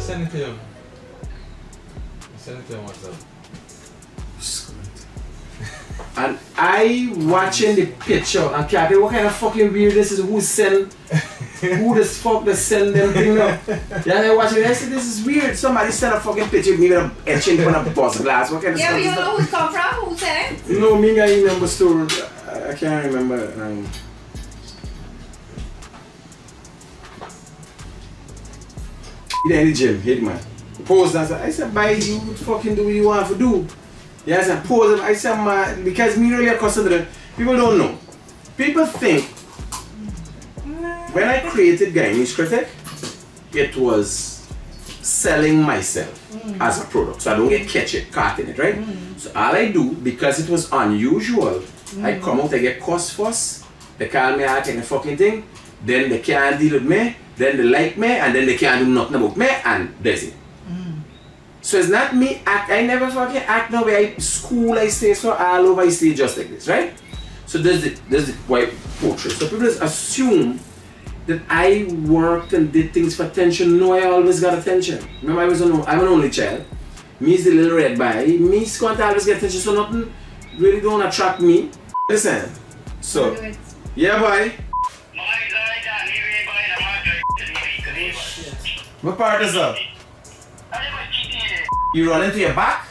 send it to him. Send it to him WhatsApp. And I watching the picture and Kathy, what kind of fucking weird this is? Who send? Who the fuck that send them thing up? Yeah, I watching it. I said, this is weird. Somebody sent a fucking picture of me with a etching on a bus glass. What kind of yeah, stuff but you is know that? who it come from? Who said it? No, me I remember story. I can't remember. He in the gym, hit man. Pose and I said, bye, you fucking do what you want to do. Yeah, I said, pose. I said, man, because me really consider people don't know. People think when I created Guyanese Critic, it was selling myself as a product. So I don't get caught in it, right? So all I do, because it was unusual, I come out, I get cost first, they call me out and the fucking thing, then they can't deal with me, then they like me, and then they can't do nothing about me, and that's it. So it's not me act, I never fucking act no way. School I stay so all over I stay just like this, right? So there's the white portrait. So people just assume that I worked and did things for attention. No, I always got attention. Remember I'm an only child. Me is the little red boy. Me is going to always get attention, so nothing really don't attract me. Listen. So yeah boy. What part is up? You run into your back?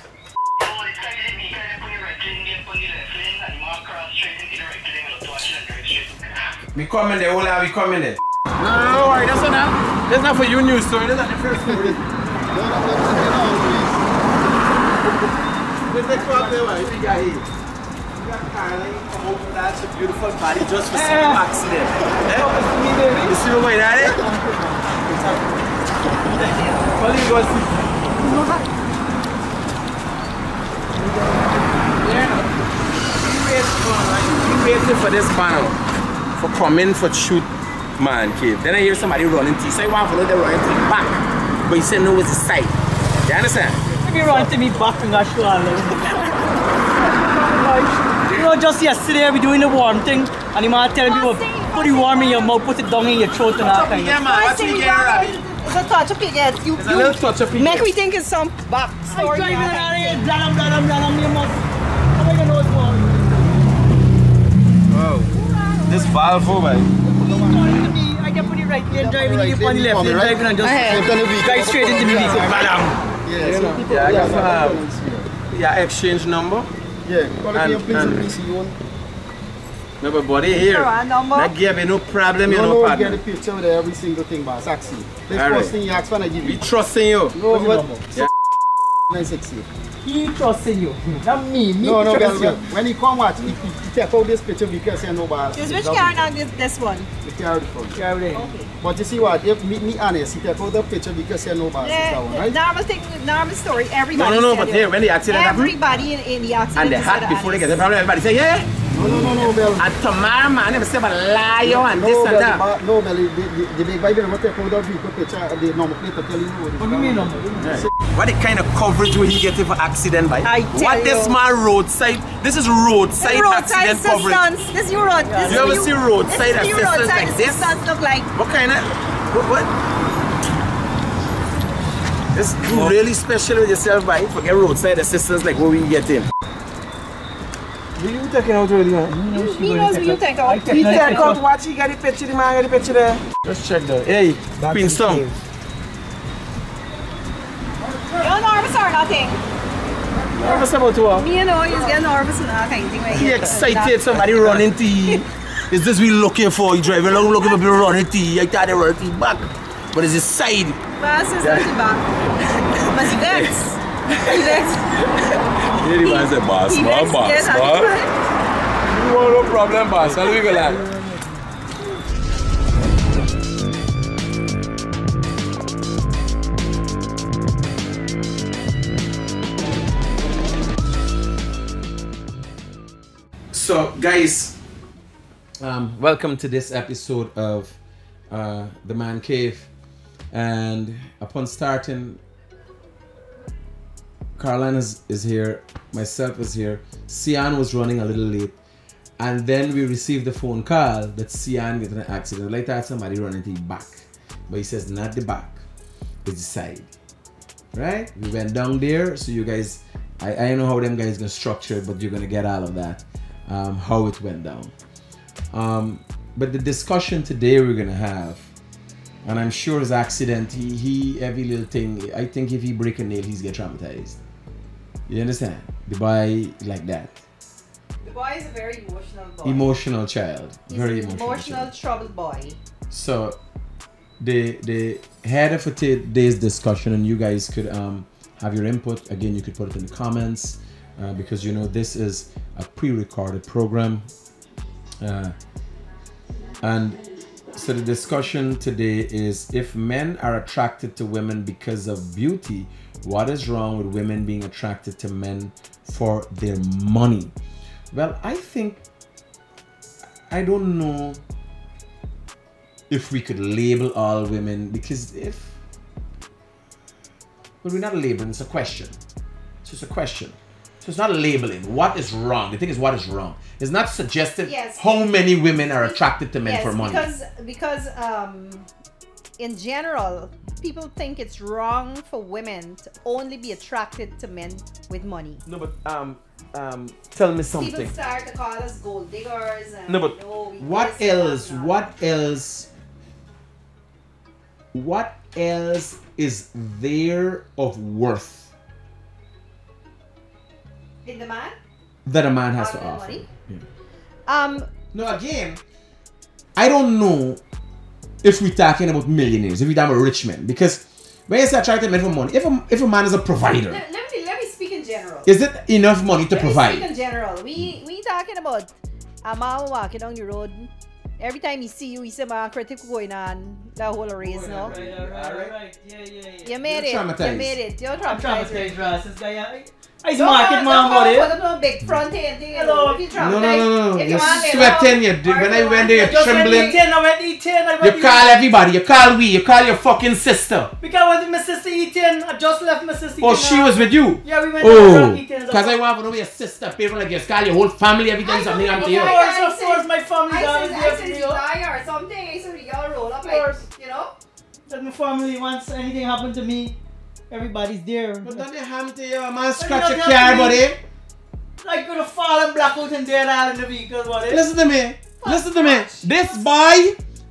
We coming there, hold on, we coming there. No, worry, that's not. That's not for you news story, that's not the first story. Let's take out there, what you got here? You got Caroline come over, that's a beautiful body just for some accident. You see what that is? What do you go see? You waiting for this panel for coming for shoot man cave. Then I hear somebody running to you. So I want to know they're running to me back. But you said no, it's the side. You understand? If you run to me back and I show you know, just yesterday we doing the warm thing and you might tell people put the warm in your mouth, put it down in your throat and all kind of. Yeah man, what's we getting Rabbit? It's a touch of pig. It's a little touch of pig. Make me think it's some back story. I'm driving out here, blam, your mouth. How do you know it's warm? Wow. This valve over. I can put it right here, driving in on the left, then driving and just drive straight into me. Yeah, I got your exchange number. Yeah, No, but buddy here, not give you no problem, you know, partner. Get a picture with every single thing, boss. Actually, the All first right. thing you ask for, I give you. We trusting you. No, but Yeah. 960. He trusting you, not me. No, trust you. when he come watch, he take out this picture because he know about. Is which carrying on this one? The carry the front. Okay. But you see what? If me honest, he take out the picture because he know about that one, right? Normal story. Everybody. No, but here, when the accident happened, Everybody in the accident. and they had before they get the problem, everybody say, yeah. No, Bell. And tomorrow, man, they say, but liar and this and that. No, Bell, the big Bible will take out the vehicle picture, the number plate to tell you. What do you mean number? What the kind of coverage will he get for accident by? I tell What this you. man roadside, this is roadside accident coverage. Assistance. This is your road. This You ever see roadside assistance like this? Assistance look like. What kind of, what? This you really special with yourself, by forget roadside assistance like what we get in. What you taking out already, man? He knows what you take out. He take out what? He got the picture, the man got the picture there. Let's check that. Hey, Queenstown. You're nervous or nothing? Nervous about what? Me, you know, he's getting nervous and all kind of thing. He excited, somebody running to you. Is this we looking for? You driving along looking for people running to you. I thought they were running to you back. But it's the side. Boss is not the back. But he vex. He vex. Yeah, the man said, boss, He man, vex, boss, yes, man. You want no problem, boss. How do we go like? So, guys, welcome to this episode of The Man Cave. And upon starting, Caroline is here, myself was here, Sian was running a little late, and then we received a phone call that Sian got in an accident. Like that, somebody running to the back, but he says not the back, it's the side. right? We went down there, so you guys, I don't know how them guys gonna structure it, but you're gonna get all of that, how it went down. But the discussion today we're gonna have, and I'm sure his accident, he every little thing, I think if he break a nail, he's get traumatized. You understand? The boy like that. The boy is a very emotional boy. Emotional child. He's very an emotional troubled boy. So the head of today's discussion, and you guys could have your input. Again, you could put it in the comments because you know this is a pre-recorded program. And so the discussion today is, if men are attracted to women because of beauty, what is wrong with women being attracted to men for their money? Well, I don't know if we could label all women, because but we're not labeling, it's a question. It's just a question. So it's not labeling. What is wrong? The thing is, what is wrong? It's not suggesting how many women are attracted to men for money. Because in general, people think it's wrong for women to only be attracted to men with money. No, but tell me something. People start to call us gold diggers. And, no, but what else? What else is there of worth in the man that a man has to offer? Money? Yeah. No, again, I don't know if we're talking about millionaires, if we're talking about rich men, because when you say attracted men for money, if a man is a provider, let me speak in general. Is it enough money to provide? Let me speak in general. We talking about a man walking down the road. Every time he see you, he say, "Man, critical going on the whole race, no." Right. Yeah. You made it. You're traumatized. This guy. He's market man, buddy. Put up a big front end thing. No. You're sweating. When I went there, you're trembling. I went eating. You call everybody. You call you call your fucking sister. Because I went with my sister eating. I just left my sister. Oh, she was with you? Yeah, we went to eating. Because I want to know your sister. People like you call your whole family every time something happens to you. Of course, my family. I said you lie or something. I said you all roll up like, you know. That my family, once anything happened to me, everybody's there. But don't they ham to you, man? Scratch your car, buddy. I could have fallen blackout and dead all in the vehicle, buddy. Listen to me.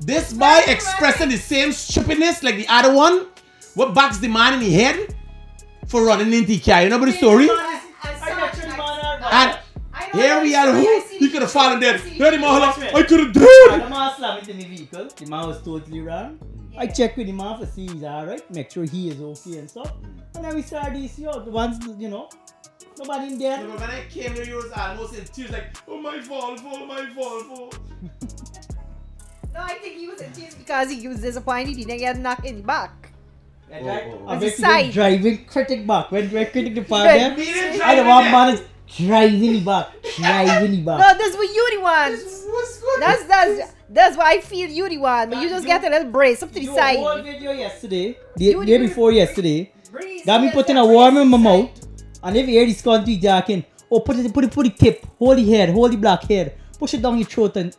This boy expressing the same stupidness like the other one. What backs the man in the head for running into the car? You know about the story? And here we are. He could have fallen dead. Hear the man, I could have died. The man slammed in the vehicle. The man was totally wrong. I checked with the man for see he's alright, make sure he is okay and stuff. And then we started this year, the ones, you know, nobody in there. No, but when I came here, you was almost in tears like, oh my fault. No, I think he was in tears because he was disappointed he didn't get knocked in the back. I bet driving critic back. When critic the part there, I don't want man is driving the back. No, that's what you the ones. That's why I feel you the one, but you just get a little brace up to the side. Whole video yesterday, the day before yesterday, got me putting a worm in my mouth, and if you hear this country talking, oh put the tip, hold the head, hold the black head, push it down your throat and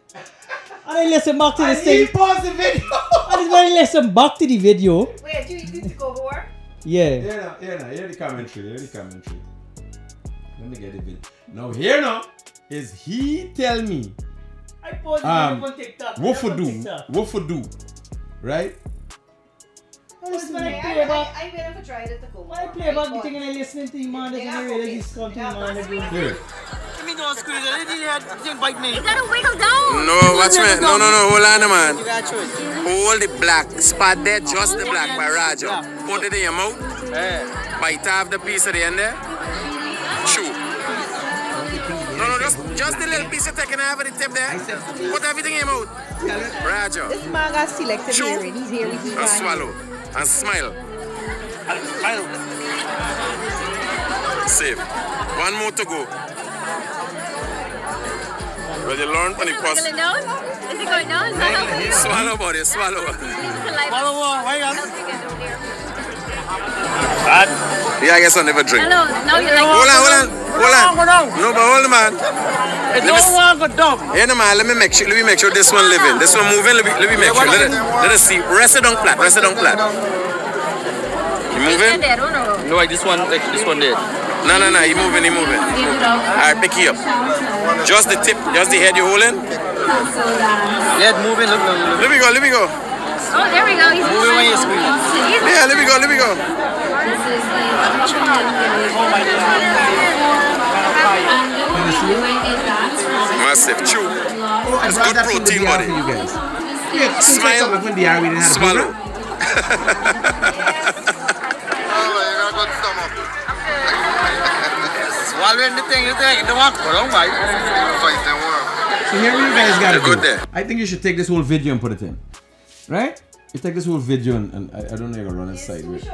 I listen back to this thing. Pause the video. And when I listen back to the video. Wait, you need to go over? Yeah. Hear the commentary. Let me get the video. Now here now is he tell me I post it on TikTok. What for do? Right? I will have tried it to go. I play back the thing and I listening to him and I realize he's country man again. Give me no squeeze, I didn't think bite me. You gotta wiggle down. No, watch me. No, hold on, man. Hold the black spot there, just the black by Raja. Put it in your mouth. Bite off the piece at the end there. Chew. No, just the little piece of taking out of the tip there. Put everything in your mouth. Raja. This man got selected here. He's here with you. And swallow. And smile. Save. One more to go. Well, you learn when you pass. Is it going down? Swallow, buddy. Swallow. Why Yeah, I guess I'll never drink. Hello, now you like Hold on. No, but hold on, man. Yeah, no, man, let me make sure this one living. This one moving, let me make sure. Let us see. Rest it on flat. You moving? There, don't know. No, like this one there. No, he moving, he moving. Alright, pick you up. Just the tip, just the head you're holding. Yeah, moving. Look. Let me go. Oh, there we go. He's Moving when you squeeze. Yeah, let me go. Massive, chew. It's good protein, buddy. Smile, swallow. Swallowing the thing, you don't want to go down, right? So here you guys gotta Good do. there. I think you should take this whole video and put it in. Right? You take this whole video and I don't know you're gonna run inside with it.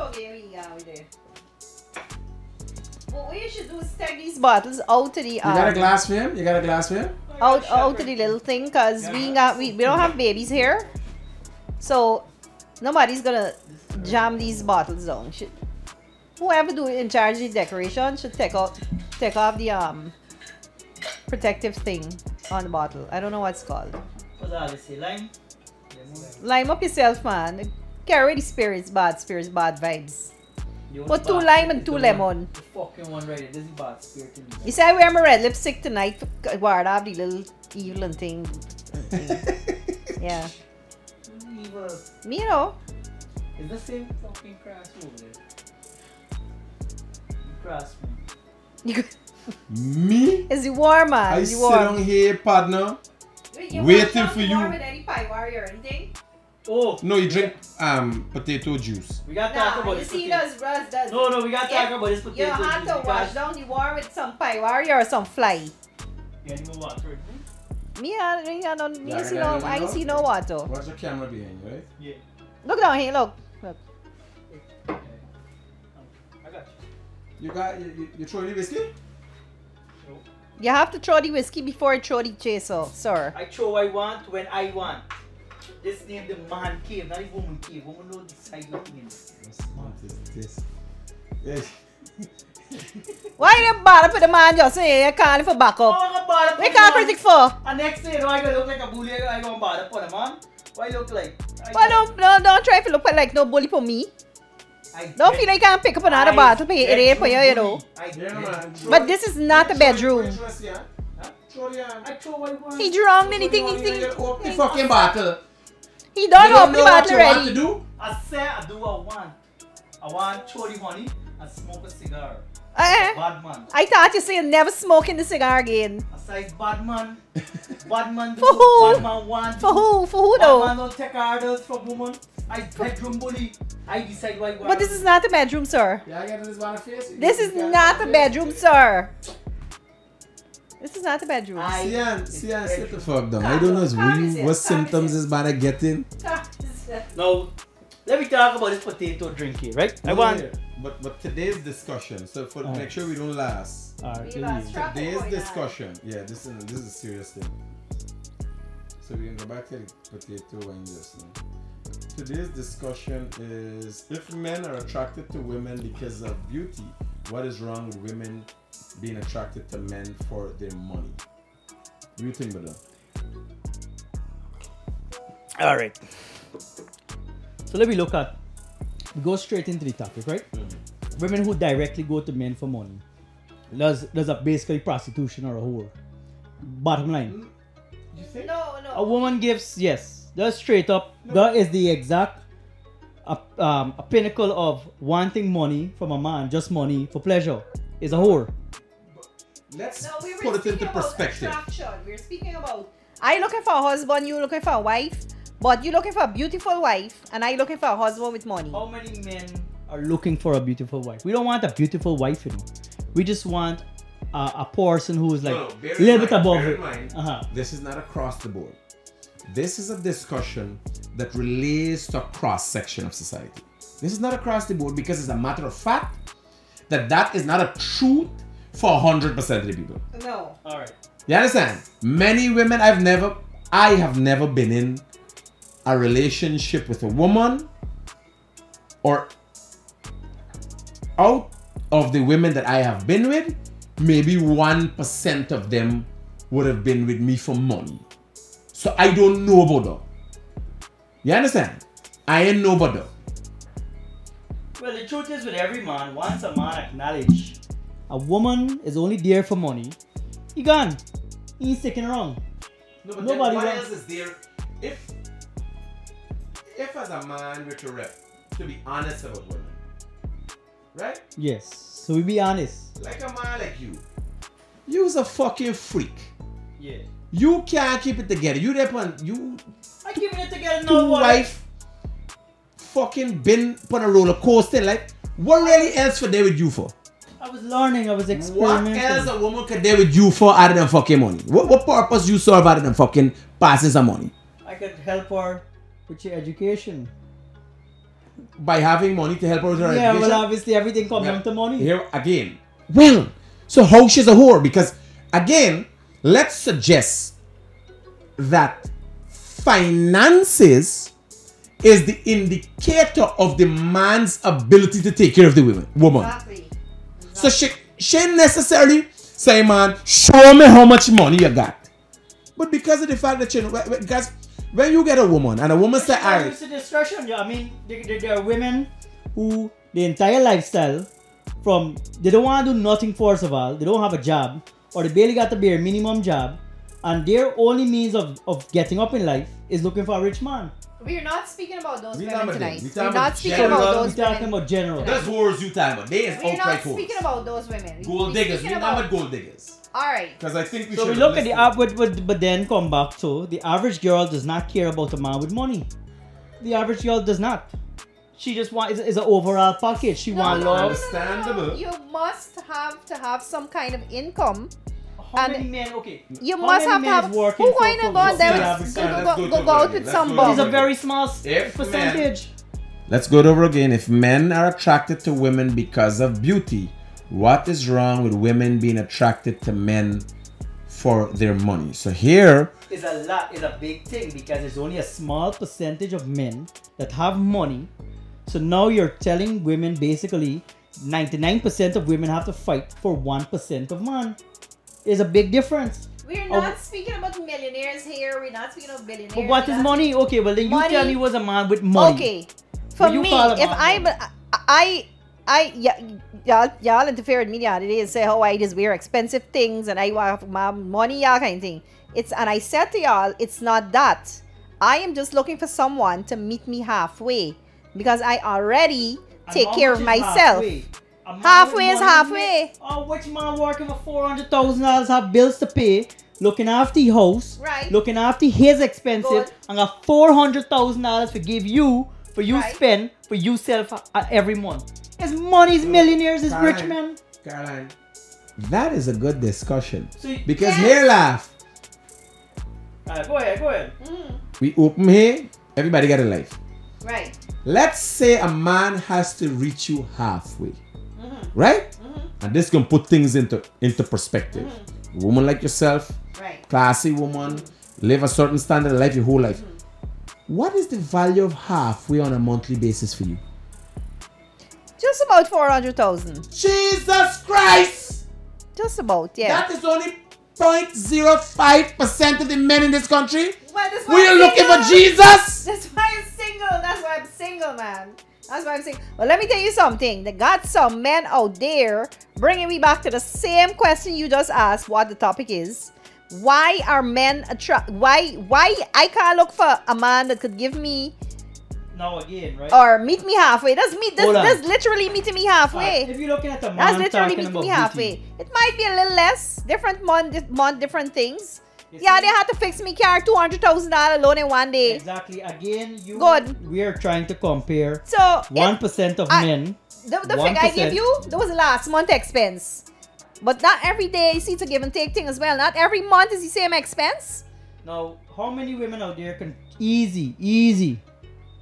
What you should do is take these bottles out to the You got a glass for him? out to the little thing, cause we don't have babies here, so nobody's gonna jam these bottles down. Whoever do in charge of the decoration should take off the protective thing on the bottle. I don't know what it's called. What's that? Say lime? Lime up yourself, man. Carry the spirits, bad vibes. You Put want 2 bad lime spirit, and 2 the lemon. The fucking one right there. This is bad spirit in me. You see, I wear my red lipstick tonight to guard off the little evil and thing. Yeah. Evil. Me, you know. It's the same fucking crass over there. Crass, man. Me? It's the warm, man. I The sit warm. down here, partner. Waiting for you. With any pie warrior or anything? Oh. No, you drink potato juice. We got to talk about you this see, potato. does. No, we got to talk about this potato You have juice to wash because- down the warm with some pie warrior or some fly. You need more water. Me, I don't Yeah, I see no water. Watch the camera behind you, right? Yeah. Look down here, look. I got you. You throw the whiskey? You have to throw the whiskey before you throw the chaser, sir. I throw what I want when I want. This name the man cave, not the woman cave. Woman know the side looking in. How smart is this? Yes. Why you bother for the man just say you calling for backup? Oh, I got bother What you call critic for? And next day, I gonna look like a bully. I gonna bother for the man. What I look like? Well, don't try to look like no bully for me. Don't feel like you can pick up another bottle for it for you, you know. But this is not a bedroom. I throw what I want. He drunk anything. Open the fucking bottle. He don't open the what bottle you want to already. do? I say I do what I want. I want throw the honey and smoke a cigar. Eh? Bad man. I thought you said never smoking the cigar again. I say bad man. Bad man do. For who? Bad man want. For who? For who Bad though? man don't take orders from woman. I bedroom bully. I decide what I want. But this is not a bedroom, sir. Yeah, I get this one face. This is not a bedroom, sir. This is not a bedroom. Sian, sit the fuck down. I don't know what symptoms this man getting. Now, let me talk about this potato drink here, right? I want. But today's discussion, so for make sure we don't last. Today's discussion, yeah, this is a serious thing. So we can go back to the potato wine just now. Today's discussion is if men are attracted to women because of beauty, what is wrong with women being attracted to men for their money? What do you think, brother? All right. So let me go straight into the topic, right? Women who directly go to men for money. There's a basically prostitution or a whore. Bottom line. You think? No. A woman gives, yes, that's straight up. That is the exact a pinnacle of wanting money from a man, just money for pleasure, is a whore. Let's No, we were put it speaking into about perspective. attraction. We're speaking about I looking for a husband, you looking for a wife, but you looking for a beautiful wife, and I looking for a husband with money. How many men are looking for a beautiful wife? We don't want a beautiful wife, you know. We just want a person who is like a little bit above it. This is not across the board. This is a discussion that relates to a cross section of society. This is not across the board because it's a matter of fact that is not a truth for 100% of the people. No. All right. You understand? Many women I have never been in a relationship with a woman, or out of the women that I have been with, maybe 1% of them would have been with me for money. So I don't know about that. You understand? I ain't know about that. Well, the truth is with every man, once a man acknowledge a woman is only there for money, he gone. He ain't sticking around. No, but Nobody then what wants- else is there? If as a man we're to be honest about women, right? Yes. So we be honest. Like a man like you's a fucking freak. Yeah. You can't keep it together. You I keeping it together now. two what? wife fucking been on a roller coaster. Like, what really else for there with you for? I was learning. I was What experimenting. else a woman could there with you for other than fucking money? What purpose you serve other than fucking passing some money? I could help her with your education. By having money to help her with her Yeah, education? well, obviously everything comes down to money. Here again. Well, so how she's a whore? Because again, let's suggest that finances is the indicator of the man's ability to take care of the woman. Exactly. So she ain't necessarily say, man, show me how much money you got. But because of the fact that because when you get a woman and a woman say, all right, It's a discretion. Yeah, I mean, there are women who the entire lifestyle they don't want to do nothing first of all. They don't have a job, or they barely got the bare minimum job, and their only means of getting up in life is looking for a rich man. We're not speaking about those We women talking about tonight. them. We We're talking not about speaking general. about We're those talking women. about general. that's whores you talking about. They is We're not outright speaking whores. about those women. Gold We're diggers. speaking We not about. about gold diggers. All right. Because I think we So should we look at listen. the but then come back to the average girl does not care about a man with money. The average girl does not. She just wants is an overall package. She want love. Understandable. You must have to have some kind of income. How And many men? Okay. You how must many have to men have. is working Who for- going to for- go on for there the with average Let's salary? go go to out it with again. some Let's go It's to a bum? very small If percentage. Let's go over again. If men are attracted to women because of beauty, what is wrong with women being attracted to men for their money? So here, Is a big thing because there's only a small percentage of men that have money. So now you're telling women basically 99% of women have to fight for 1% of man. There's a big difference. We're Oh. not speaking about millionaires here. We're not speaking of billionaires. But what We're is not money? Okay, well then you Money- tell me what's a man with money. Okay, for What you me, call a if man y'all interfere with me the other day and say how I just wear expensive things and I have my money, y'all kind of thing. And I said to y'all, it's not that. I am just looking for someone to meet me halfway because I already And take how care much of is myself. halfway? A man Halfway with is money halfway. Oh, which man working for $400,000 have bills to pay, looking after the house, Right. looking after his expensive, Good. and got $400,000 to give you for you Right. spend for yourself every month. His money's millionaires, is rich Caroline. man. Caroline, that is a good discussion. So you- Because Yes. here laugh, Go ahead. we open here, everybody got a life. Right. Let's say a man has to reach you halfway, right? And this can put things into perspective. A woman like yourself, Right. classy woman, live a certain standard of life your whole life. What is the value of halfway on a monthly basis for you? Just about 400,000. Jesus Christ! Just about, yeah. That is only 0.05% of the men in this country. Well, that's why We are I'm looking for single. Jesus. That's why I'm single. That's why I'm single, man. That's why I'm single. Well, let me tell you something. They got some men out there bringing me back to the same question you just asked. What the topic is? Why are men Why I can't look for a man that could give me Now again, right? or meet me halfway? That's Hold on. that's literally meeting me halfway. If you're looking at a man That's literally talking meeting about me halfway. beauty, It might be a little less. Different month, different things. you Yeah, see? they had to fix me car $200,000 loan in one day. Exactly. Again, Good. we are trying to compare So 1% of I- men. the figure I 1%. give you, that was last month expense. But not every day you see it's a give and take thing as well. Not every month is the same expense. Now, how many women out there can easy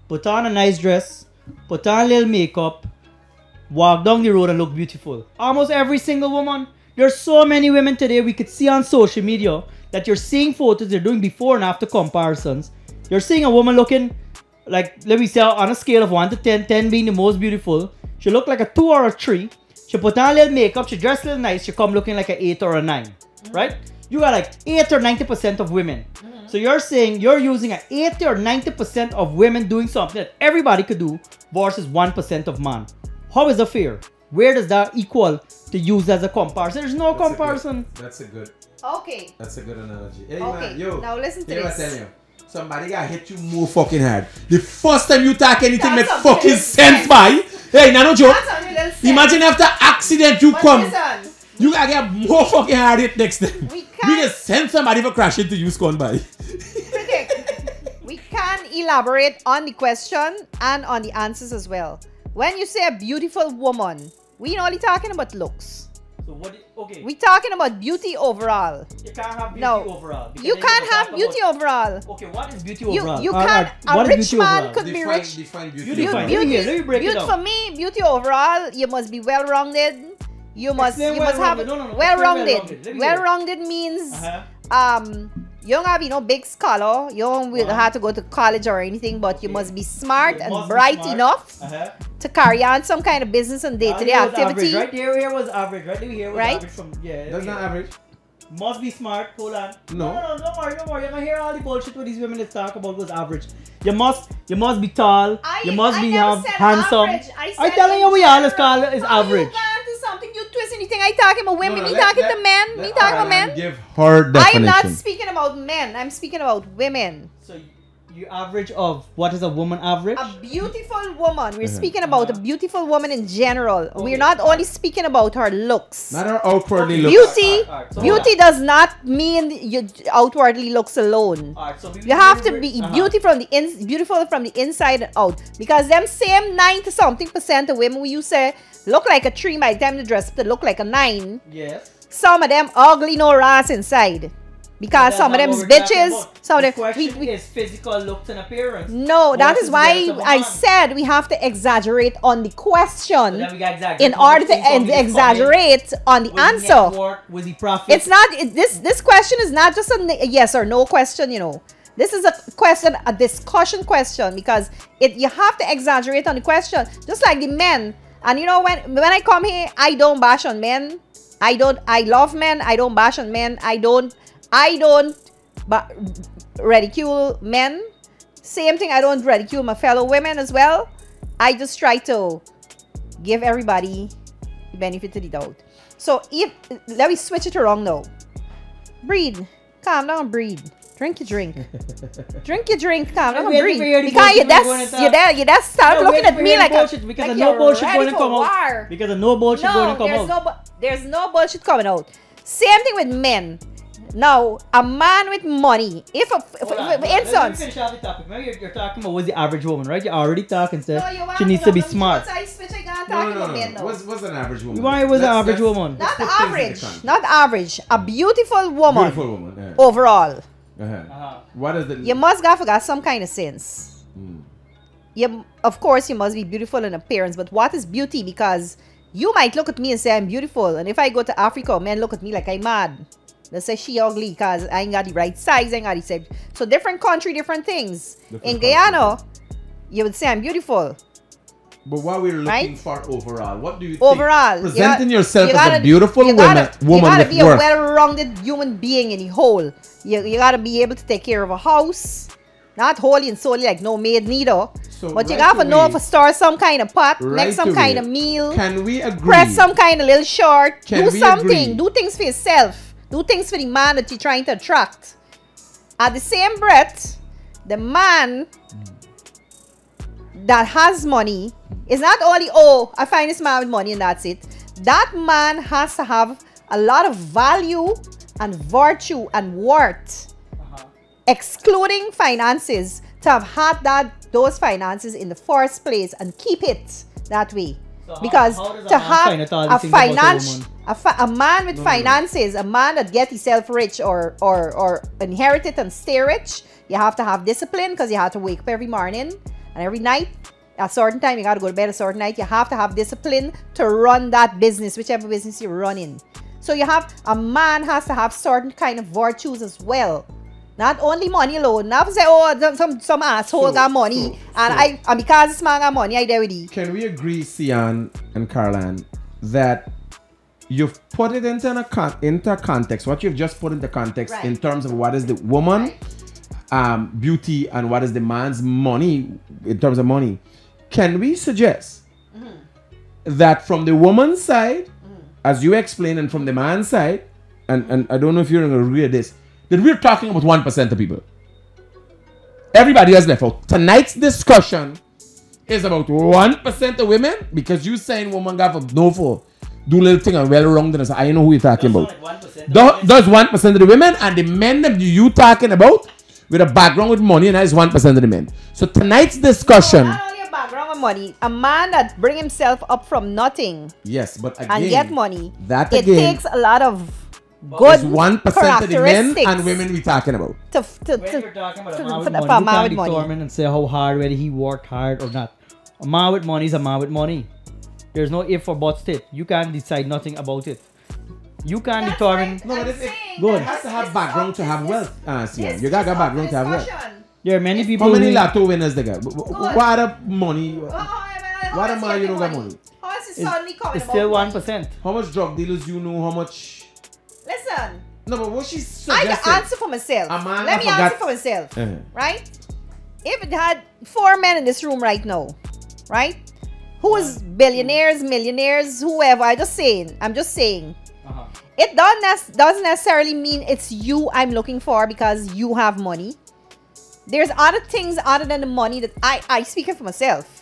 put on a nice dress, put on a little makeup, walk down the road and look beautiful? Almost every single woman. There's so many women today we could see on social media that you're seeing photos, they're doing before and after comparisons. You're seeing a woman looking like, let me say, on a scale of 1 to 10, 10 being the most beautiful. She look like a 2 or a 3. She put on a little makeup, she dressed a little nice, she come looking like an 8 or a 9. Right? You got like 8 or 90% of women. So you're saying you're using an 80 or 90% of women doing something that everybody could do versus 1% of man. how is that fair? Where does that equal to use as a comparison? There's no comparison. That's a good. Okay. That's a good analogy. Hey Okay, man, yo. now listen to hear what this. I tell you. Somebody got hit you more fucking hard. The first time you talk anything make That's fucking something sense by. Hey, now no joke. That's on your little set. Imagine after accident you But come. listen, You gotta get more fucking hard hit next time. We We can't- can send somebody for crashing to you scorn by. predict. We can elaborate on the question and on the answers as well. When you say a beautiful woman, we not only talking about looks. So what? Okay. We talking about beauty overall. You can't have beauty No. overall. because You then can't gonna have talk beauty about- overall. Okay, what is beauty You overall? you Alright, can't. what A is rich beauty man overall? could be rich. Define beauty. You define. overall. Let me hear, let me break it beauty down. for me, beauty overall, you must be well-rounded. You must Explain you must have well-rounded. No, no, no. well-rounded. Explain well-rounded. Let me hear. Well-rounded means Uh-huh. you don't have big scholar. You don't will Uh-huh. have to go to college or anything, but you Okay. must be smart You and must be bright smart. enough Uh-huh. to carry on some kind of business and day-to-day That was activity. Average. Right there was average. Right there was Right? average from That's not average. Must be smart. Hold on. No. No, don't worry. You're gonna hear all the bullshit what these women is talk about was average. You must be tall. You must be never have said handsome. average. I I'm said telling in you, we all is general. call is How average. You gone to something you twist anything. I talking about women. Me let- talking let- to men. Me let talking about Caroline men. Give her I definition. am not speaking about men. I'm speaking about women. So you average of what is a woman average? A beautiful woman. We're Uh-huh. speaking about a beautiful woman in general. Okay. We're not only speaking about her looks. Not her outwardly Okay. look. Beauty, Alright, so beauty does not mean you outwardly looks alone. Alright, so You have to be beautiful from the inside and out. Because them same 90-something% of women you say look like a 3 by the time they dress up to look like a 9. Yes. Some of them ugly no ass inside. Because some of That's them not what we're talking bitches, about. some of The them question is physical looks and appearance. no, that What is why the rest of a I man? said we have to exaggerate on the So question then we got exaggerate. in order to exaggerate on the answer. Was he profit? It's not this question is not just a yes or no question, you know. This is a question, a discussion question, because you have to exaggerate on the question, just like the men. And you know, when I come here, I don't bash on men. I love men. I don't bash on men. I don't ridicule men. Same thing, I don't ridicule my fellow women as well. I just try to give everybody the benefit of the doubt. So let me switch it around now. Breathe. Calm down, breathe. Drink your drink. Drink your drink, calm down, Wait, breathe. wait, wait, Because wait, you just start looking at me like because like of no you're bullshit ready going to for come out. war. Because of no bullshit going to come out. There's no bullshit coming out. Same thing with men. Now, a man with money, if instance, Finish off the topic. Maybe you're talking about was the average woman, right? You're already talking, sir. no, you want She needs to be smart. I switch again, No, talking no, about no, men no. now. What's an average woman? Why was an average Let's- woman? Not put things into average, context. not average. A beautiful woman Beautiful woman. Yeah. overall. Uh-huh. What is the? You must got some kind of sense. Of course, you must be beautiful in appearance, but what is beauty? Because you might look at me and say I'm beautiful, and if I go to Africa, men look at me like I'm mad. They say she ugly because I ain't got the right size, I ain't got the same. So different country, different things. In Guyana, you would say I'm beautiful. But what we're looking Right? for overall, what do you Overall, think? Presenting yourself as a gotta- beautiful you woman gotta with be a worth. well-rounded human being in the whole. You gotta be able to take care of a house, not wholly and solely like no maid neither. So But you right gotta know away- if to start some kind of pot, Right make some away, kind of meal, Can we agree? press some kind of little short, Can do we something, agree? do things for yourself, do things for the man that you're trying to attract. At the same breath, the man that has money is not only, oh, I find this man with money and that's it. That man has to have a lot of value and virtue and worth, excluding finances, to have had those finances in the first place and keep it that way. So Because how does a to man have find out all a these things about a finance, woman? a man with finances, a man that get himself rich or inherit it and stay rich, you have to have discipline because you have to wake up every morning and every night. At a certain time, you got to go to bed a certain night. You have to have discipline to run that business, whichever business you're running. So a man has to have certain kind of virtues as well. Not only money alone. Not to say, oh, some asshole got money. And because this man got money, I there with you. Can we agree, Sian and Caroline, that you've put it into context, what you've just put into context Right. in terms of what is the woman beauty and what is the man's money in terms of money. Can we suggest that from the woman's side, as you explained, and from the man's side, and I don't know if you're going to agree with this, that we're talking about 1% of people. Everybody has left out. Tonight's discussion is about 1% of women, because you saying woman got for no for do little thing and well wrong, then I know who you're talking about. Does 1% of the women, and the men that you talking about with a background with money, and that is 1% of the men. So tonight's discussion. No, not only a background with money, a man that bring himself up from nothing. Yes, but again, and get money. That it again, takes a lot of good 1% of the men and women we talking about. When you're talking about a man with money, you can't determine and say how hard, whether he worked hard or not. A man with money is a man with money. There's no if or buts it. You can't decide nothing about it. You can't determine. Right. No, but Good. it has to have background to have wealth. You gotta background to have wealth. There are many people. How many lotto winners they got? What are money? What am I? You don't got money. It's still 1%. How much drug dealers you know? How much? Listen. No, but what she's I suggesting. can answer for myself. Let me answer for myself. Right? If it had 4 men in this room right now, right? Who is billionaires, millionaires, whoever? I'm just saying. It doesn't necessarily mean it's you I'm looking for because you have money. There's other things other than the money that I speaking for myself.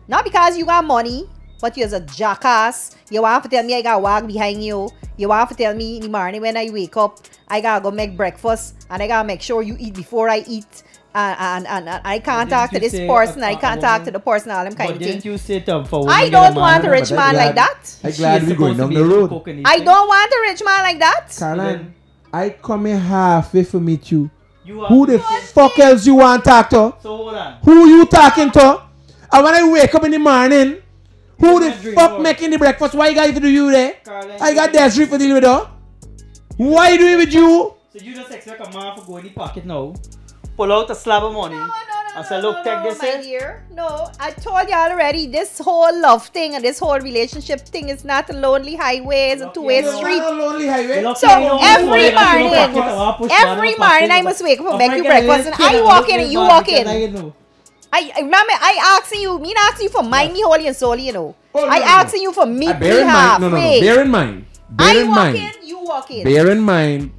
Not because you got money, but you're a jackass. You want to tell me I got to walk behind you. You want to tell me in the morning when I wake up, I got to go make breakfast and I got to make sure you eat before I eat. And I can't talk to this person, I can't talk to the person, all them kind of things. You say for I don't want a rich man like that. I'm glad we're going down the road. I don't want a rich man like that. Caroline, I come here halfway to meet you. Who the fuck else you want to talk to? So hold on. Who you talking to? And when I wake up in the morning, who the fuck making the breakfast? Why you got to do you there? I got Desiree for dealing with her. Why you doing with you? So you just expect a man to go in the pocket now, pull out a slab of money, and say, look, take this my dear. No, I told you already, this whole love thing and this whole relationship thing is not a lonely highway, it's a two-way street. So every morning I must wake up and make you breakfast, and I walk in and you walk in. I remember I asking you, me not asking you for mind me holy and solely, you know. I asking you for me halfway. Bear in mind. I walk in, you walk in. Bear in mind.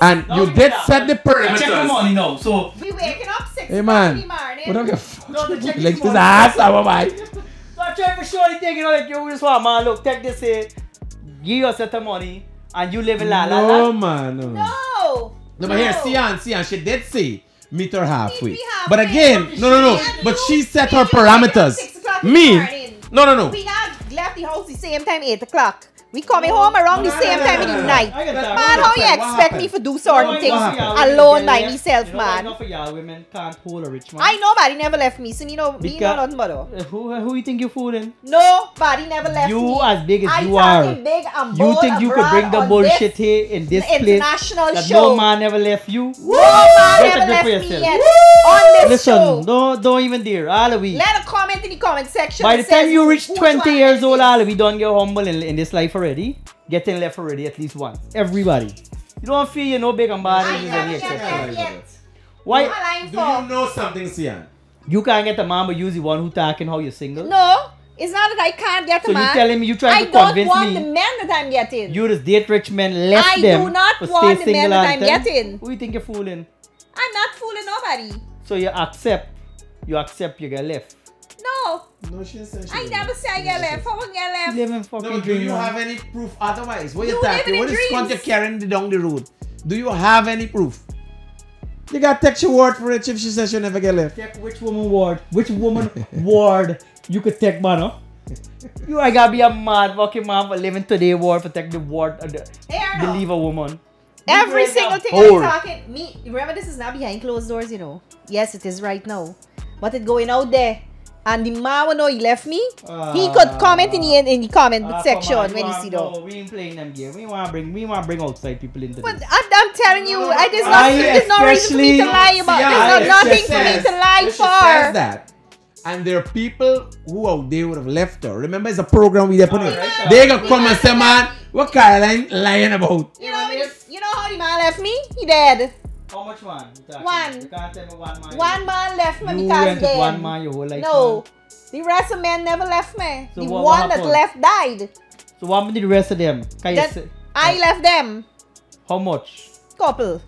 And you did set the perimeters. Check the money now, so we waking up 6 hey man, in the morning. what the like this ass, my. So I try for sure the thing, you know, like you just want, man, look, take this, give you a set of money, and you live in la la la. No, man, no. No, but here, Sian, she did say meet her halfway. But again, no. But she set her parameters. Me, no. We not left the house the same time, 8 o'clock. We coming home around the same time in the night. Man, how you expect me to do certain things alone by myself, man? Not for y'all women can't hold a rich man. I nobody never left me, so me know nothing about her. Who you think you fooling? Nobody never left me. You as big as you are. Big and you think you could bring the bullshit here in this place? International that show. No man never left you. No man never left me yet. On this show. Don't even dare. All of we. Let a comment in the comment section. By the time you reach 20 years old, all of we don't get humble in this life already. Getting left already at least once. Everybody. You don't feel you're no big and bad in any exception. Why? Do you know something, Sian? You can't get a man, but you're the one who talking how you're single. No, it's not that I can't get a man. So you telling me you trying to convince me? I don't want the men that I'm getting. You just date rich men, left them. I do not want the men that I'm getting. Who you think you're fooling? I'm not fooling nobody. So you accept you get left. No. No, she said she I never say I get left. I won't get left. Living fucking no, dream. Do you have any proof otherwise? What you you talking? What is cunt you carrying down the road? Do you have any proof? You got to take your word for it if she says she'll never get left. Take which woman word? Which woman word you could take, man, huh? You I gotta be a mad fucking man for living today word for take the word believe a woman. Every single thing I'm talking, remember this is not behind closed doors, you know. Yes, it is right now. But it's going out there. And the man will know he left me. He could comment in the comment section when he see though. No, we ain't playing them game. We want to bring outside people into but this. I'm telling you, there's no reason for me to lie about. There's nothing for me to lie for. That. And there are people who out there would have left her. Remember, it's a program we put in. They gonna come and say, man, what Caroline lying about? You know how the man left me? He dead. How much man? One. You can't tell me one man. One man left me you because went dead. One man your whole life. No. The rest of men never left me. So the what one that happened? left died. So what happened to the rest of them? Can you That say, I left them. how much? Couple.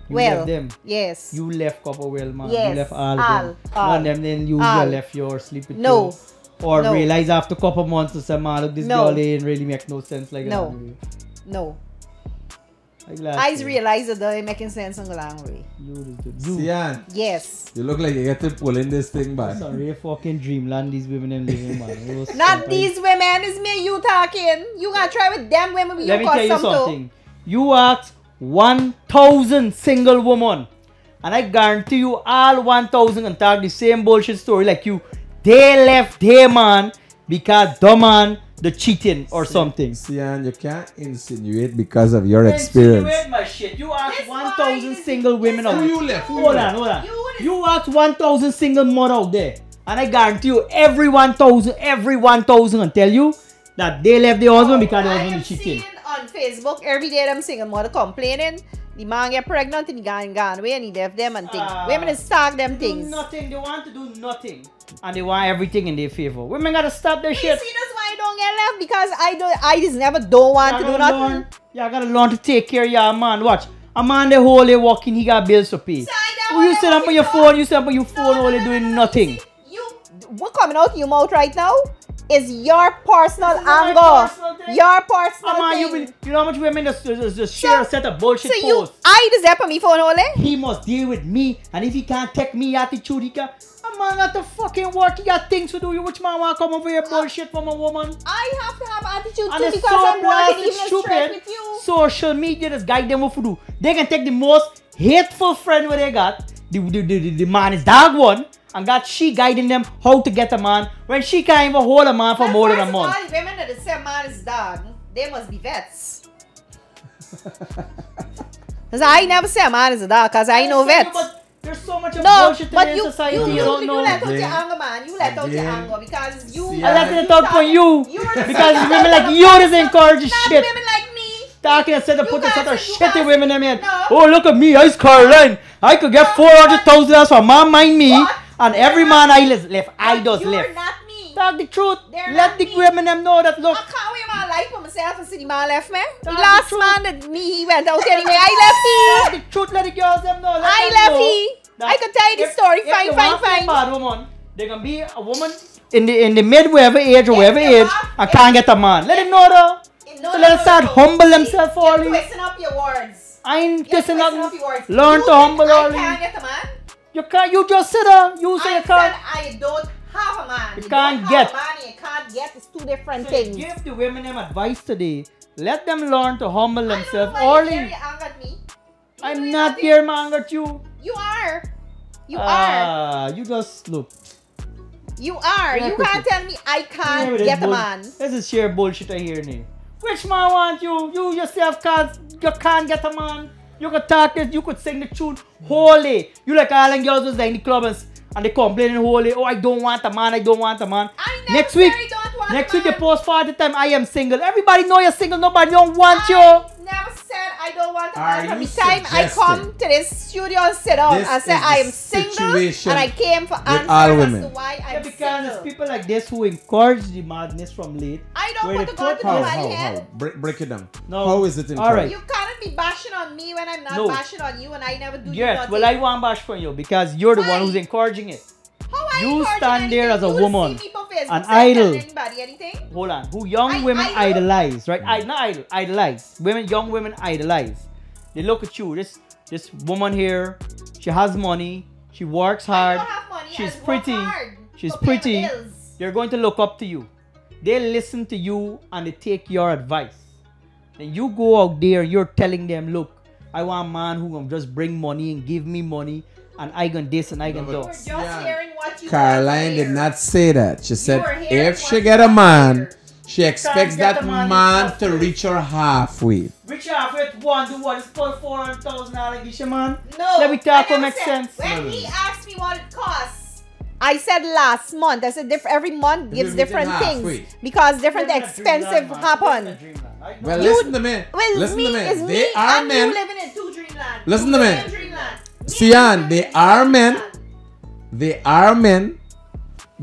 You well, left them. yes. You left couple well, man. Yes, You left all. all, Them. all, One of them then you all. left your sleep with No. you. Or No. realize after a couple months to say, man, look, this No. girl ain't really make no sense like No. that. No. Like I realized that they're making sense on the long way. Sian, Yes. you look like you get to pull in this thing back. Sorry, fucking dreamland these women them living, man. It was Not so these women, it's me and you talking. You gotta try with them women Let me cause tell you some too. something. You asked 1,000 single women, and I guarantee you all 1,000 can talk the same bullshit story like you. They left their man because the man the cheating or something. Sian, you can't insinuate because of your experience. Insinuate my shit. You asked This 1,000 why- single women out Who there. you left? Who Hold you on, left? hold on. You asked 1,000 single mother out there, and I guarantee you every 1,000 can tell you that they left their husband because the I husband am is cheating. seeing on Facebook every day them single mother complaining. The man get pregnant and he gone away and he left them and things. Women is talk them Do things. nothing. They want to do nothing, and they want everything in their favor. Women gotta stop their You shit. see, that's why I don't get left because I just never don't want to do nothing. You gotta learn to take care of your man. Watch. A man the whole day walking, he got bills to pay. So I don't Who you wanna sit up on your walk phone, you sit up on your phone No, only doing nothing. See, what coming out of your mouth right now is your personal This is my anger. personal thing. Your personal Man, thing. you know how much women just share a set of bullshit So you, posts. I just up on my phone only. He must deal with me, and if he can't take me attitude, he can. A man got to fucking work, he got things to do. You which man want to come over here bullshit from a woman? I have to have attitude And too it's because so I'm working blasted even straight stupid. with you. Social media just guide them what to do. They can take the most hateful friend where they got, the man is dog one, and got she guiding them how to get a man when she can't even hold a man for Well, more than a first of all, month. the women that say man is dog, they must be vets. Because I never say a man is a dog because I know vets. But there's so much of No, bullshit but in you, society you, you, you, don't you know. let out your Again. anger, man. You let out your Again. anger because you. See, I let it you out for you talk- because women like you just encourage Not shit. women like me. Talking instead of You putting guys- such a you shitty guys- women in here. No. Oh, look at me, Ice Caroline. I could get $400,000 for man mind me, What? and They're every not- man I left, I But just you're left. not me. Talk the truth. They're Let not the me. women them know that look. I can't wait my life for myself and see the man left me. The That's last the truth. man that me, he went out anyway. I Talk left he. the truth. Let the girls them know. Let I them left know he. that I can tell you the if- story. if Fine, they fine, want to be a fine. bad woman, they can be a woman in the mid whatever age or whatever they age want- and can't get a man. Let them know though. No, So let's start humble themselves for all You're these. twisting up your words. I ain't You're kissing twisting nothing. up your words. Learn You to think humble all I these. can't get a man. You can't. You just sit there. You say I you can't. said I don't have a man. You can't don't get. have a man and you can't get. It's two different So things. give the women them advice today. Let them learn to humble I themselves. don't know why you Early. carry anger at me. You I'm doing not nothing. here, man, at you. You are. You are. You just look. You are. Yeah, You Chrissy. can't tell me I can't Remember this get a bull- man. This is sheer bullshit I hear now. Which man want you? You yourself can't get a man. You could talk this, you could sing the tune holy. You like all them girls was like in the club and they complaining holy. Oh, I don't want a man, I don't want a man. I never Next week, said I don't want next a week they man. post for the time I am single. Everybody know you're single, nobody don't want you. I never said I don't want a Are man. From you the time I suggesting come to this studio and sit down this and say is the I am single situation and I came for with answers all as women? to why Yeah, I'm because single. it's people like this who encourage the madness from late. I don't where put they a gun put to How? nobody's head. Break it down. No. How is it All right. important? You cannot be bashing on me when I'm not No. bashing on you and I never do Yes, nothing. well I want bash for you because you're the Why? one who's encouraging it. How I you encouraging stand there anything? as a You will woman, see me for Facebook an saying idol. anybody anything? Hold on, who young I- women idol? idolize, right? Not idol, idolize. Young women idolize. They look at you. This woman here, she has money. She works hard. I don't have money. She's I work pretty. hard She's to pay my pretty. bills. They're going to look up to you. They listen to you and they take your advice. Then you go out there, you're telling them, look, I want a man who gonna just bring money and give me money, and I gonna this and I gonna We're do. just Yeah. hearing what you Caroline want to did hear. not say that. She said are hearing if she what get you a want to man, hear. she expects get that the man man himself to first. reach her halfway. Which half it one do what? It's called $400,000 give you, man. No. Let me talk I what never makes said- sense. When he asked me what it costs, I said last month. I said every month gives meeting different halfway. things because different expensive happen. Well, You- listen to me. Well, Listen to me. it's They me are and men. you living in two dreamland. Listen Two to me. same dreamland. Me Sian, and you they living in are two men. dreamland. They are men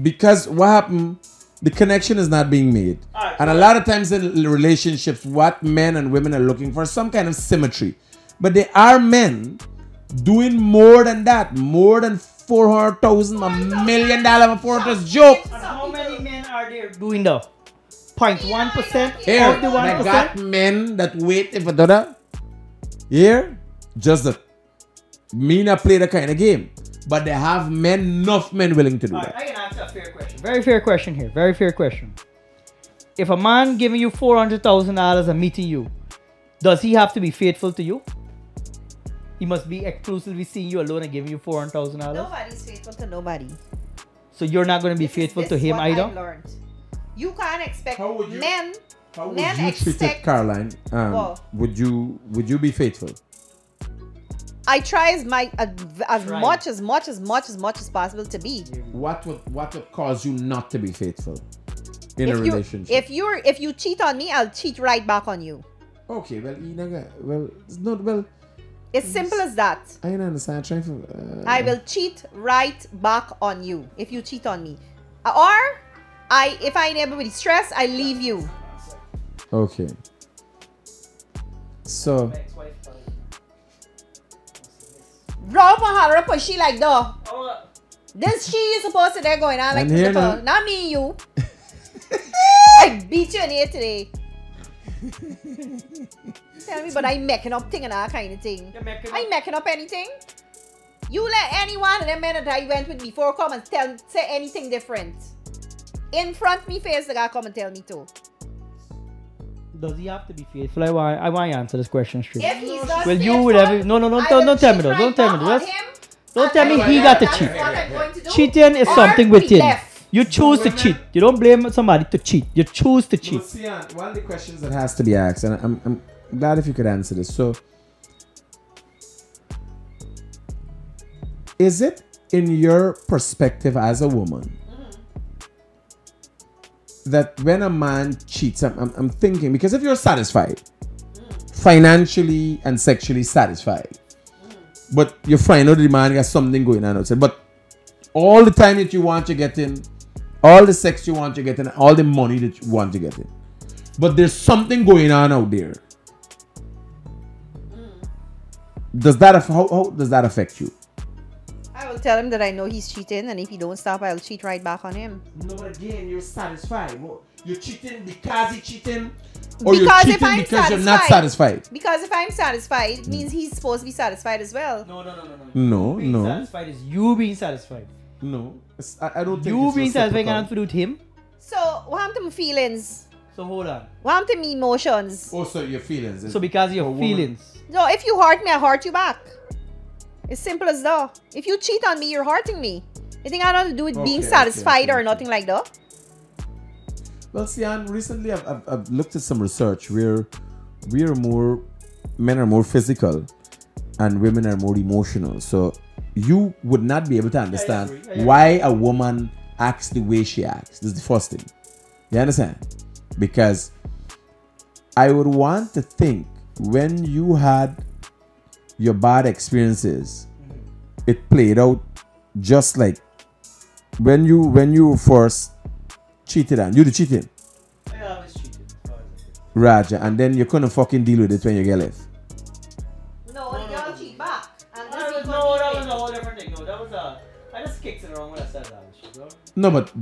because what happened, the connection is not being made. And a lot of times in relationships, what men and women are looking for is some kind of symmetry. But there are men doing more than that, more than 400,000, $1 million for this joke. And how many men are there doing the 0.1% Here, of the I 1%? got men that wait for that. Here, just that. Me not play the kind of game. But they have enough men willing to do that. I can answer a fair question. Very fair question here. Very fair question. If a man giving you $400,000 and meeting you, does he have to be faithful to you? He must be exclusively seeing you alone and giving you $400,000? Nobody's faithful to nobody. So you're not going to be faithful to him what either? I've learned. You can't expect How would you- men. How would Men you treat it, expect. Caroline? What? Would you be faithful? I try as much as possible to be. What would cause you not to be faithful in a relationship? If you cheat on me, I'll cheat right back on you. Okay, it's not well. It's simple as that. I don't understand. I'm trying to. I will cheat right back on you if you cheat on me, or if I never with stress, I leave you. Okay. So. Rob her up, she like though. This she is supposed to there going on like And here the now- not me, you. I beat you in here today. Tell me, but I'm making up thing and all kind of thing. I ain't making up anything. You let any one of them men that I went with before come and say anything different. In front of me face, the guy come and tell me too. Does he have to be faithful? I want to answer this question straight. If he's not Well, you faithful, would have... No, I will don't tell me cheat though. Don't right tell me back though. on That's- him, Don't and tell me that's he what got to I'm cheat. going to do. Cheating is Or something be within. left. You choose to cheat. You don't blame somebody to cheat. You choose to cheat. One of the questions that has to be asked, and I'm glad if you could answer this. So, is it in your perspective as a woman that when a man cheats, I'm thinking, because if you're satisfied, financially and sexually satisfied, but you find out the man has something going on outside, but all the time that you want to get in, all the sex you want to get in, all the money that you want to get in, but there's something going on out there. Does that how does that affect you? I will tell him that I know he's cheating, and if he don't stop, I'll cheat right back on him. No, but again, you're satisfied. You're cheating because he's cheating, or Because you're if cheating I'm because you're not satisfied. Because if I'm satisfied, it means he's supposed to be satisfied as well. No, Being no, satisfied is you being satisfied. no. I don't think You it's being satisfied reciprocal. can't do with him. So, what happened to my feelings? So hold on. What happened to me emotions? Also, your feelings. So because of your For a woman- feelings. No, if you hurt me, I hurt you back. It's simple as that. If you cheat on me, you're hurting me. You think I have nothing to do with being Okay, satisfied or okay. nothing like that? Well, see, Anne, recently I've looked at some research where men are more physical and women are more emotional. So you would not be able to understand why a woman acts the way she acts. This is the first thing. You understand? Because I would want to think when you had your bad experiences, it played out just like when you first cheated on you, the cheating, Raja, and then you couldn't fucking deal with it when you get left. No, the girl cheat back. And this is No, what that he was did. a whole different thing. No, that was a... I just kicked it wrong when I said that shit, bro. No, but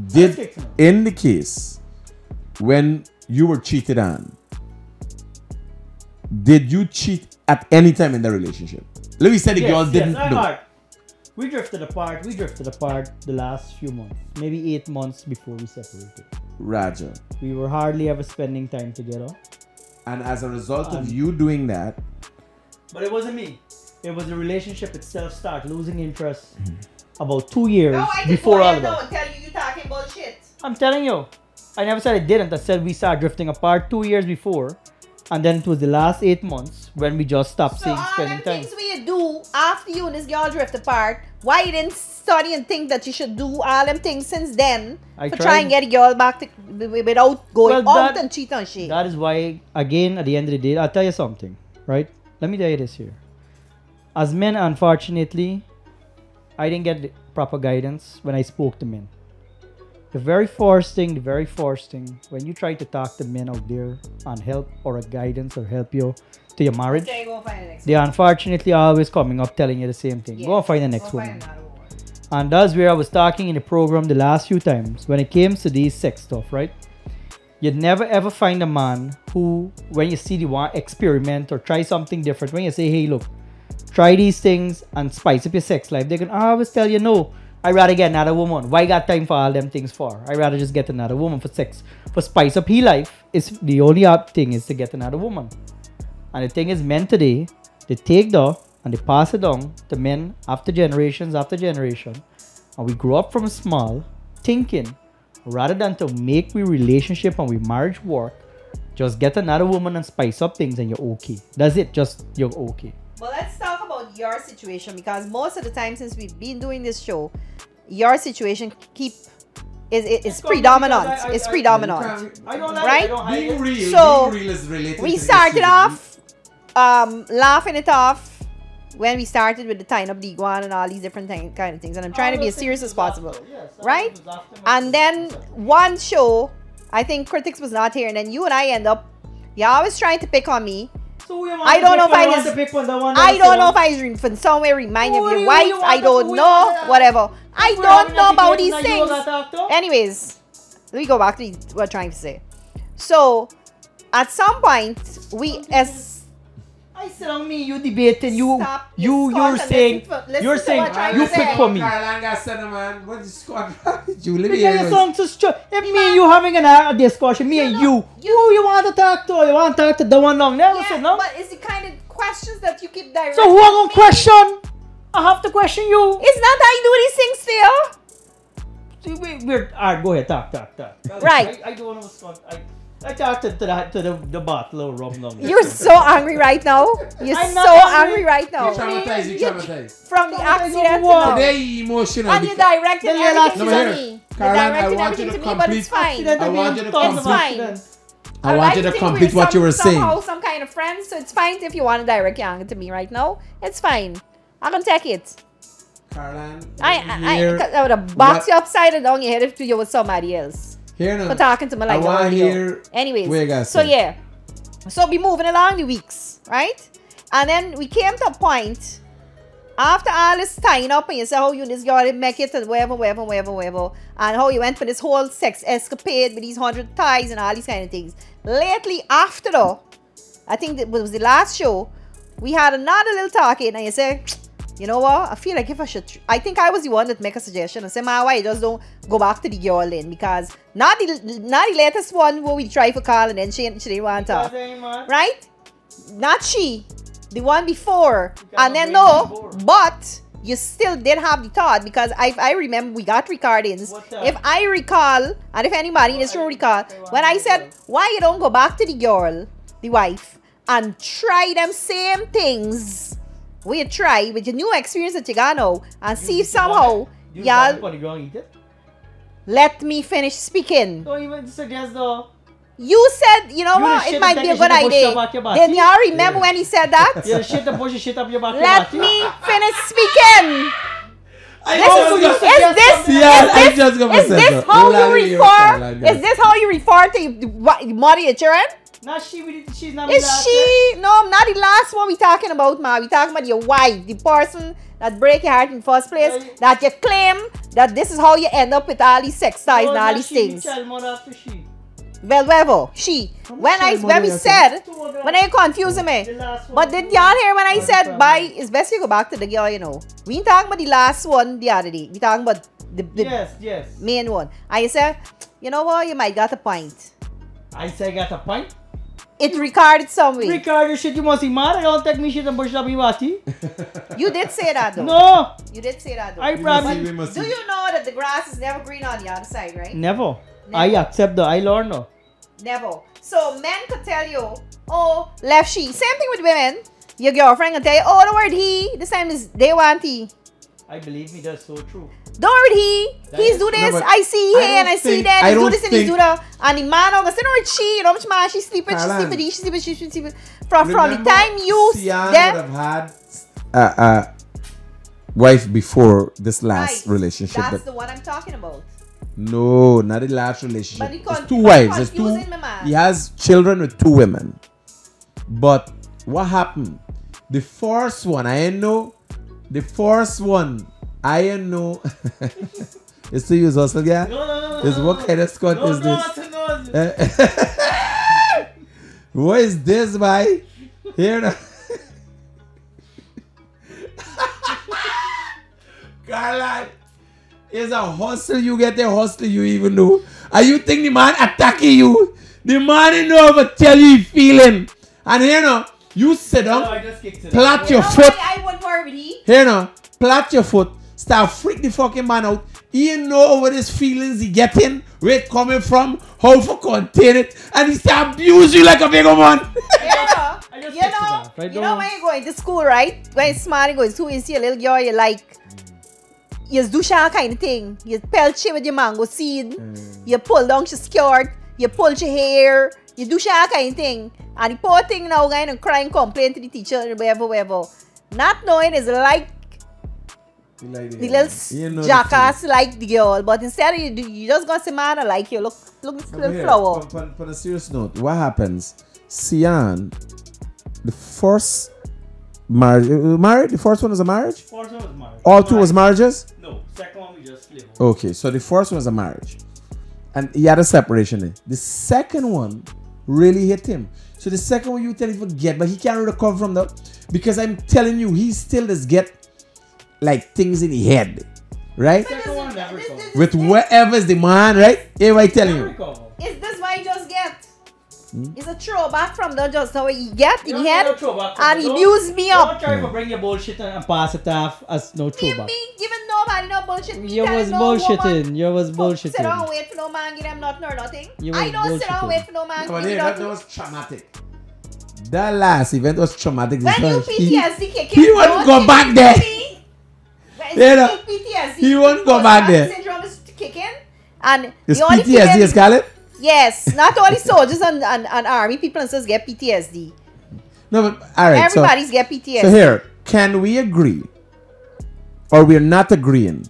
in the case when you were cheated on, did you cheat at any time in the relationship? Let me say the girl didn't I'm do. hard. We drifted apart the last few months. Maybe 8 months before we separated. Raja. We were hardly ever spending time together. And as a result of you doing that, But it wasn't me. It was the relationship itself start losing interest about 2 years No, I before all of know that. and tell you talking bullshit. I'm telling you. I never said I didn't. I said we started drifting apart 2 years before. And then it was the last 8 months when we just stopped So seeing, all spending them time. things we do after you and this girl drift apart, why you didn't study and think that you should do all them things since then I for tried. try and get a girl back to, without going Well, out that- and cheat on shit? That is why, again, at the end of the day, I'll tell you something, right? Let me tell you this here. As men, unfortunately, I didn't get the proper guidance when I spoke to men. The very first thing, when you try to talk to men out there on help or a guidance or help you to your marriage, they are unfortunately always coming up telling you the same thing. Yes. Go and find the next woman. And that's where I was talking in the program the last few times when it came to these sex stuff, right? You'd never ever find a man who, when you see the one experiment or try something different, when you say, hey, look, try these things and spice up your sex life, they can always tell you, no, I'd rather get another woman. Why got time for all them things for? I'd rather just get another woman for sex. For spice up his life, is the only thing is to get another woman. And the thing is, men today, they take that and they pass it on to men after generation. And we grow up from small thinking, rather than to make we relationship and we marriage work, just get another woman and spice up things and you're okay. That's it, just you're okay. Well, let's talk about your situation, because most of the time since we've been doing this show, your situation is predominant. It's predominant. I don't like right? I don't Being real, So, being real is related we to started this off laughing it off when we started with the tying up the iguana and all these different kind of things, and I'm trying to be as serious as possible, right? And then one show, I think Critics was not here, and then you and I end up, you're always trying to pick on me. I don't know if I was from somewhere remind you of your wife. I don't know, whatever. I don't know about these things. Anyways, let me go back to what we're trying to say. So, at some point, I said on me, you debating, you're saying, you pick for me. If me and you having a discussion, me and you want to talk to, you want to talk to the one long, never said no. But it's the kind of questions that you keep directing. So who am going to question? I have to question you. It's not how you do these things, Theo. Alright, go ahead, talk. Right. I don't know. I talked to the bottle of rum now. You're so angry right now. You're so angry right now. You traumatized. From the accident Today emotional. and you're directing everything to here. me. Caroline, You're I directing want you everything to to me, but it's complete. fine. I want you to It's fine. I want you to complete what you were saying. Somehow some kind of friends, so it's fine if you want to direct your anger to me right now. It's fine. I can take it. Caroline, I would have boxed you upside and down your head if you were somebody else. For talking to me like that. Anyways, so yeah. So we moving along the weeks, right? And then we came to a point after all this tying up and you say how you this girl didn't make it and whatever, and how you went for this whole sex escapade with these 100 ties and all these kind of things. Lately, after though, I think it was the last show, we had another little talking and you say, you know what? I feel like if I should, I think I was the one that make a suggestion and say, man, why you just don't go back to the girl then? Because not the latest one where we try for call and then she didn't want to talk. Right? Not she. The one before. And then no, but you still did have the thought, because I remember we got recordings. If I recall, and if anybody in this room recall, when I said, why you don't go back to the girl, the wife, and try them same things we try with your new experience that you got now, and see if somehow y'all let me finish speaking. Don't even suggest though. You said, you know what, it might be a good idea. Then y'all remember when he said that? Yeah, shit up your back. Let me finish speaking. Is this how you refer to your mother, your children? Nah, she's not. Is she? No, not the last one we talking about, ma. We talking about your wife, the person that break your heart in the first place, that you claim that this is how you end up with all these sex ties and all these things. Well, whatever. She. When I confusing me. But did y'all hear when I said, bye, it's best you go back to the girl, you know. We ain't talking about the last one the other day. We talking about the yes. main one. I said, you know what, you might got a point. I say got a point? It recorded somewhere. Record your shit, you must be mad. I don't take me shit and push it up your body. You did say that though. No. You did say that though. I probably. Do you know that the grass is never green on the other side, right? Never. I accept that. I learn though. Never. So men could tell you, oh, left she. Same thing with women. Your girlfriend can tell you, oh, the word he. This time is they want he. I believe me, that's so true. Don't word he. He's do this. I see here and I see that. He's do this and he's do that. And the man on the say, no, she. You know much man. She's sleeping. She's sleeping. From the time you Sian would have had a wife before this last relationship. That's the one I'm talking about. No, not the last relationship. But he It's two wives. It's two. confusing me, man. He has children with two women. But what happened? The first one, I ain't know. The first one, I ain't know. Is to use hustle, yeah? No. Is what kind of Scott is this? No. What is this, boy? Here now. Caroline, it's a hustle. You get a hustle you even know. And you think the man attacking you? The man ain't never tell you he feeling. And here now, you sit down, plat your foot. I wouldn't worry with he. Here now, plat your foot. Start freak the fucking man out. He ain't know what his feelings he getting, where it coming from, how to contain it, and he start abuse you like a big man. You know when you go into school, right? When you're smart, you go to school, you see a little girl you like. You do that kind of thing. You pelch her with your mango seed. You pull down your skirt. You pull your hair. You do that kind of thing. And the poor thing now going and crying, complain to the teacher, whatever. Not knowing is like the little jackass like the girl. But instead you just gonna say, man, I like you. Look this little flower. On a serious note, what happens? Sian, the first marriage, the first one was a marriage? First one was marriage. All two was marriages? No, second one we just split. Okay, so the first one was a marriage. And he had a separation there. The second one really hit him. So the second one you tell him forget, but he can't recover from that. Because I'm telling you, he still does get like things in the head. Right? Second one never recover. With whatever is the man, right? Hey, what I telling you? Is this why he just get? It's a throwback from the just how he get in head and he abuse me up. Don't try to bring your bullshit and pass it off as no throwback. Me giving nobody no bullshit. Me You was bullshitting. You was bullshitting. Sit down wait for no man give them nothing or nothing. You I was don't sit down bullshitting. wait for no man give me That nothing. was traumatic. That last event was traumatic. When you PTSD kick in, he won't go back there. When PTSD, he won't go back there. Syndrome is kicking, and It's the only PTSD, thing Scarlett? yes, not only soldiers and army people and stuff get PTSD. No, but alright. Everybody's get PTSD. So here, can we agree, or we're not agreeing,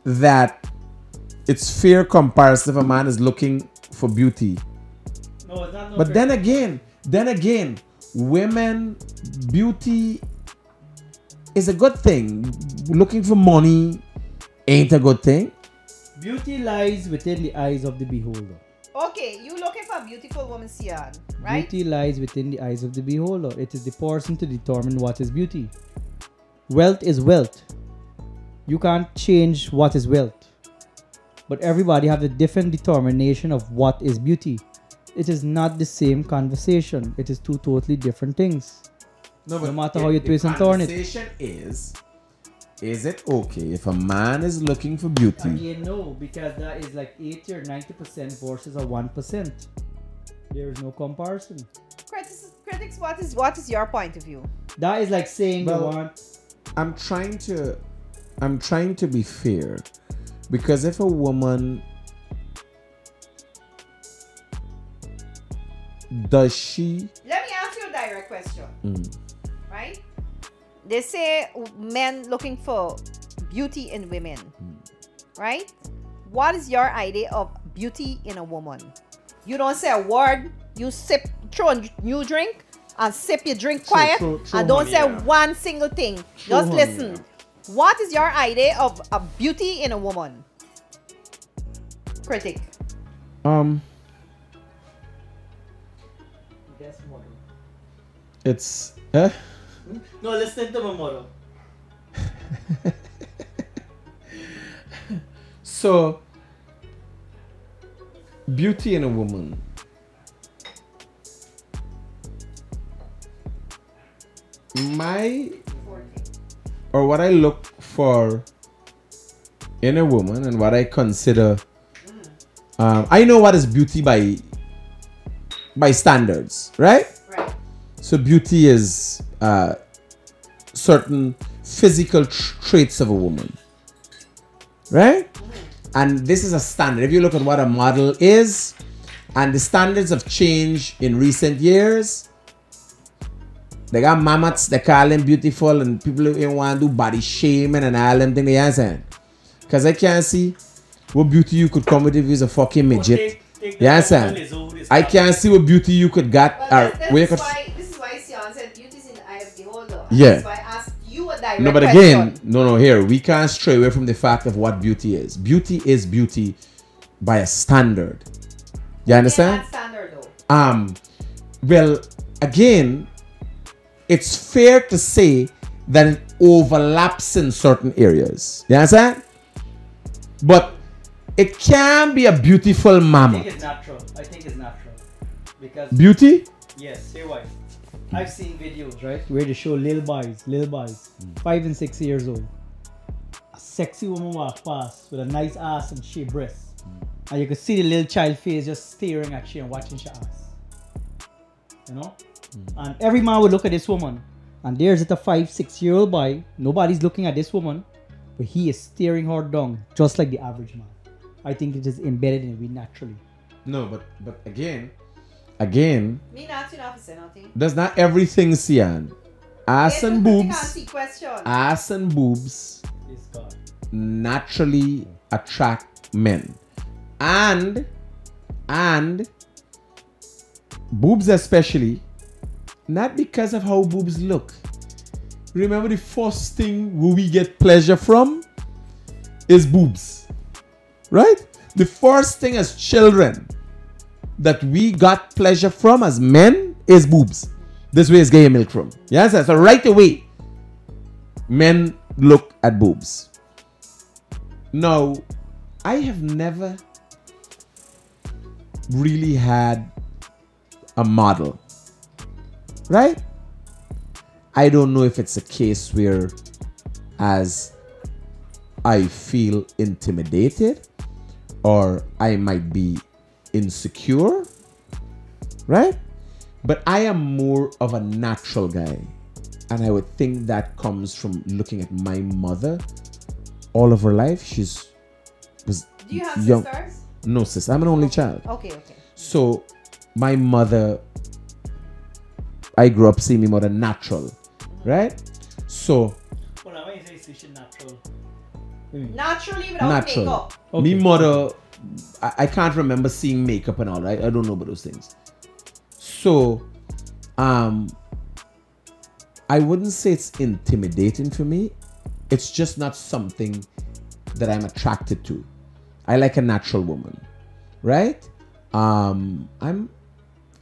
that it's fair comparison if a man is looking for beauty? No, it's not. No But fair. then again, women, beauty is a good thing. Looking for money ain't a good thing. Beauty lies within the eyes of the beholder. Okay, you looking for a beautiful woman, Sian, right? Beauty lies within the eyes of the beholder. It is the person to determine what is beauty. Wealth is wealth. You can't change what is wealth. But everybody have a different determination of what is beauty. It is not the same conversation. It is two totally different things. No matter how you twist and turn it. The conversation is it okay if a man is looking for beauty? Again, no, because that is like 80 or 90% versus a 1%. There is no comparison. Critics, what is your point of view? That is like saying you want. I'm trying to be fair, because if a woman does she? Let me ask you a direct question. Right? They say men looking for beauty in women. Right? What is your idea of beauty in a woman? You don't say a word. You throw a new drink and sip your drink quiet and don't say one single thing. Just listen. What is your idea of a beauty in a woman? Critic. It's No, listen to my motto. So beauty in a woman. What I look for in a woman and what I consider, I know what is beauty by standards, right? Right. So beauty is certain physical traits of a woman, right? And this is a standard. If you look at what a model is, and the standards have changed in recent years. They got mammoths, they call them beautiful, and people who want to do body shaming and all them things, they understand. Because I can't see what beauty you could come with if he's a fucking midget. Take You understand? I can't see what beauty you could get. Well, Or where you this is why Sion said beauty's in the eye of the beholder. Yeah. That's why I asked you a direct No, but again, no, here we can't stray away from the fact of what beauty is. Beauty is beauty by a standard. You understand? Standard though. Well, again, it's fair to say that it overlaps in certain areas. You understand? But it can be a beautiful I mama. think it's natural. Because Beauty? yes, say why. I've seen videos, right, where they show little boys, 5 and 6 years old. A sexy woman walk past with a nice ass and shaped breasts. And you can see the little child face just staring at you and watching her ass. You know? And every man would look at this woman. And there's a 5-6-year-old boy. Nobody's looking at this woman. But he is staring her down just like the average man. I think it is embedded in we naturally. No, but again, Me not enough to say nothing. that's not everything, Sian. Ass and boobs. Question. Ass and boobs It's God. naturally attract men. And boobs especially, not because of how boobs look. Remember, the first thing we get pleasure from is boobs. Right? The first thing as children that we got pleasure from as men is boobs. This way is getting milk from. Yes, so right away, men look at boobs. Now, I have never really had a model. Right? I don't know if it's a case where as I feel intimidated or I might be insecure, right? But I am more of a natural guy, and I would think that comes from looking at my mother. All of her life, was Do you have young. sisters? No, sis, I'm an only child. Okay. So my mother, I grew up seeing my mother natural, right? So Well, now when you say she's natural, Naturally without natural. makeup. Me mother, I can't remember seeing makeup and all, right? I don't know about those things. So, I wouldn't say it's intimidating for me. It's just not something that I'm attracted to. I like a natural woman, right? I'm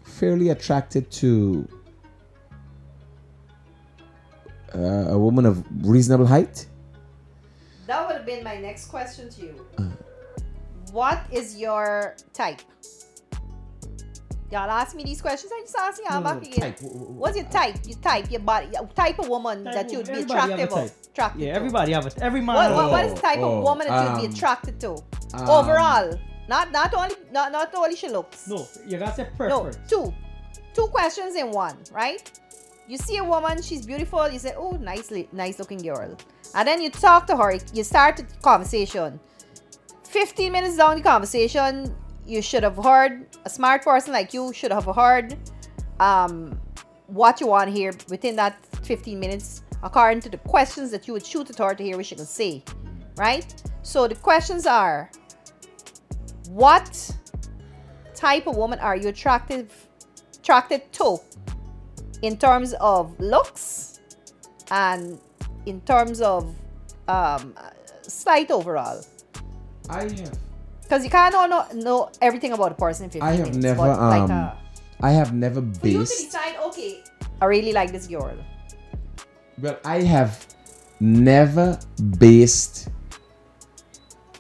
fairly attracted to a woman of reasonable height. That would have been my next question to you. What is your type? Y'all ask me these questions. I just ask y'all back again. Type. What's your type? Your body, your type of woman that you'd be everybody have a attractive type. attracted Yeah, to. everybody have it. Every man. What is the type of woman that you'd be attracted to? Overall. Not only she looks. No, you gotta say No, preference. two questions in one, right? You see a woman, she's beautiful, you say, oh, nice looking girl. And then you talk to her, you start the conversation. 15 minutes down the conversation, you should have heard, a smart person like you should have heard what you want to hear within that 15 minutes, according to the questions that you would shoot at her to hear what she can say, right? So the questions are, what type of woman are you attracted to in terms of looks and in terms of sight overall? I have. Because you can't know everything about a person in 15 I have minutes. never but I have never for you to based. decide, okay, I really like this girl. Well, I have never based,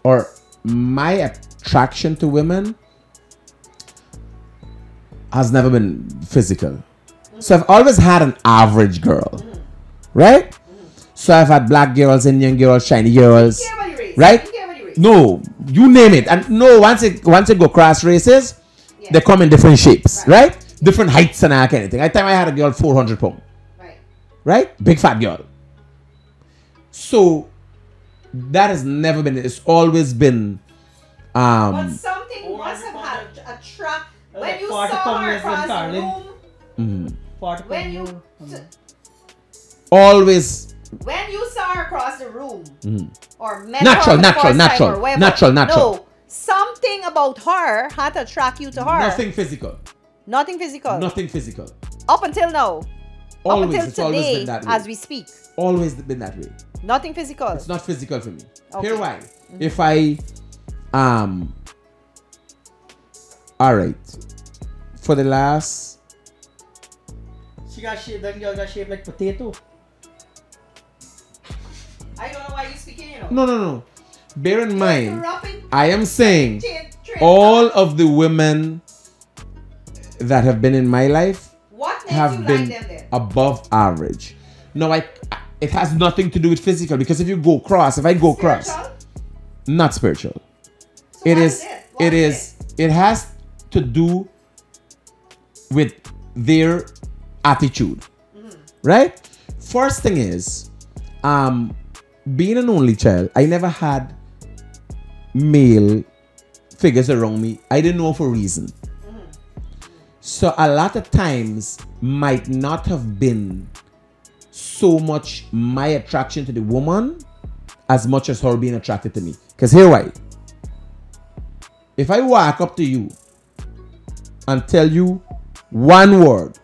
or my attraction to women has never been physical. So I've always had an average girl, right? So I've had black girls, Indian girls, shiny girls, right? No, you name it. And no, once it go cross races, they come in different shapes, right? Different heights and that kind of thing. At the time I had a girl 400 pounds, right? Big fat girl. So that has never been. It's always been. But something must have had a track when you saw her across the room. When you always When you saw her across the room, or met Natural, her for the first time or whatever, natural. No, something about her had to attract you to her. Nothing physical. Nothing physical. Nothing physical. Up until now. Always, Up it's until always today, been that way. as we speak. Always been that way. Nothing physical. It's not physical for me. Okay. Here why. If I alright. For the last She got shaped, that girl got shaped like potato. I don't know why you're speaking, you know. No. Bear in mind, Interrupting. I am saying Train all of the women that have been in my life What makes have you been like them then? above average. No, it has nothing to do with physical, because if I go cross, Spiritual? not spiritual. So It what is What it is it has to do with their attitude. Right? First thing is, being an only child, I never had male figures around me. I didn't know for a reason. So a lot of times might not have been so much my attraction to the woman as much as her being attracted to me. Because here why. If I walk up to you and tell you one word,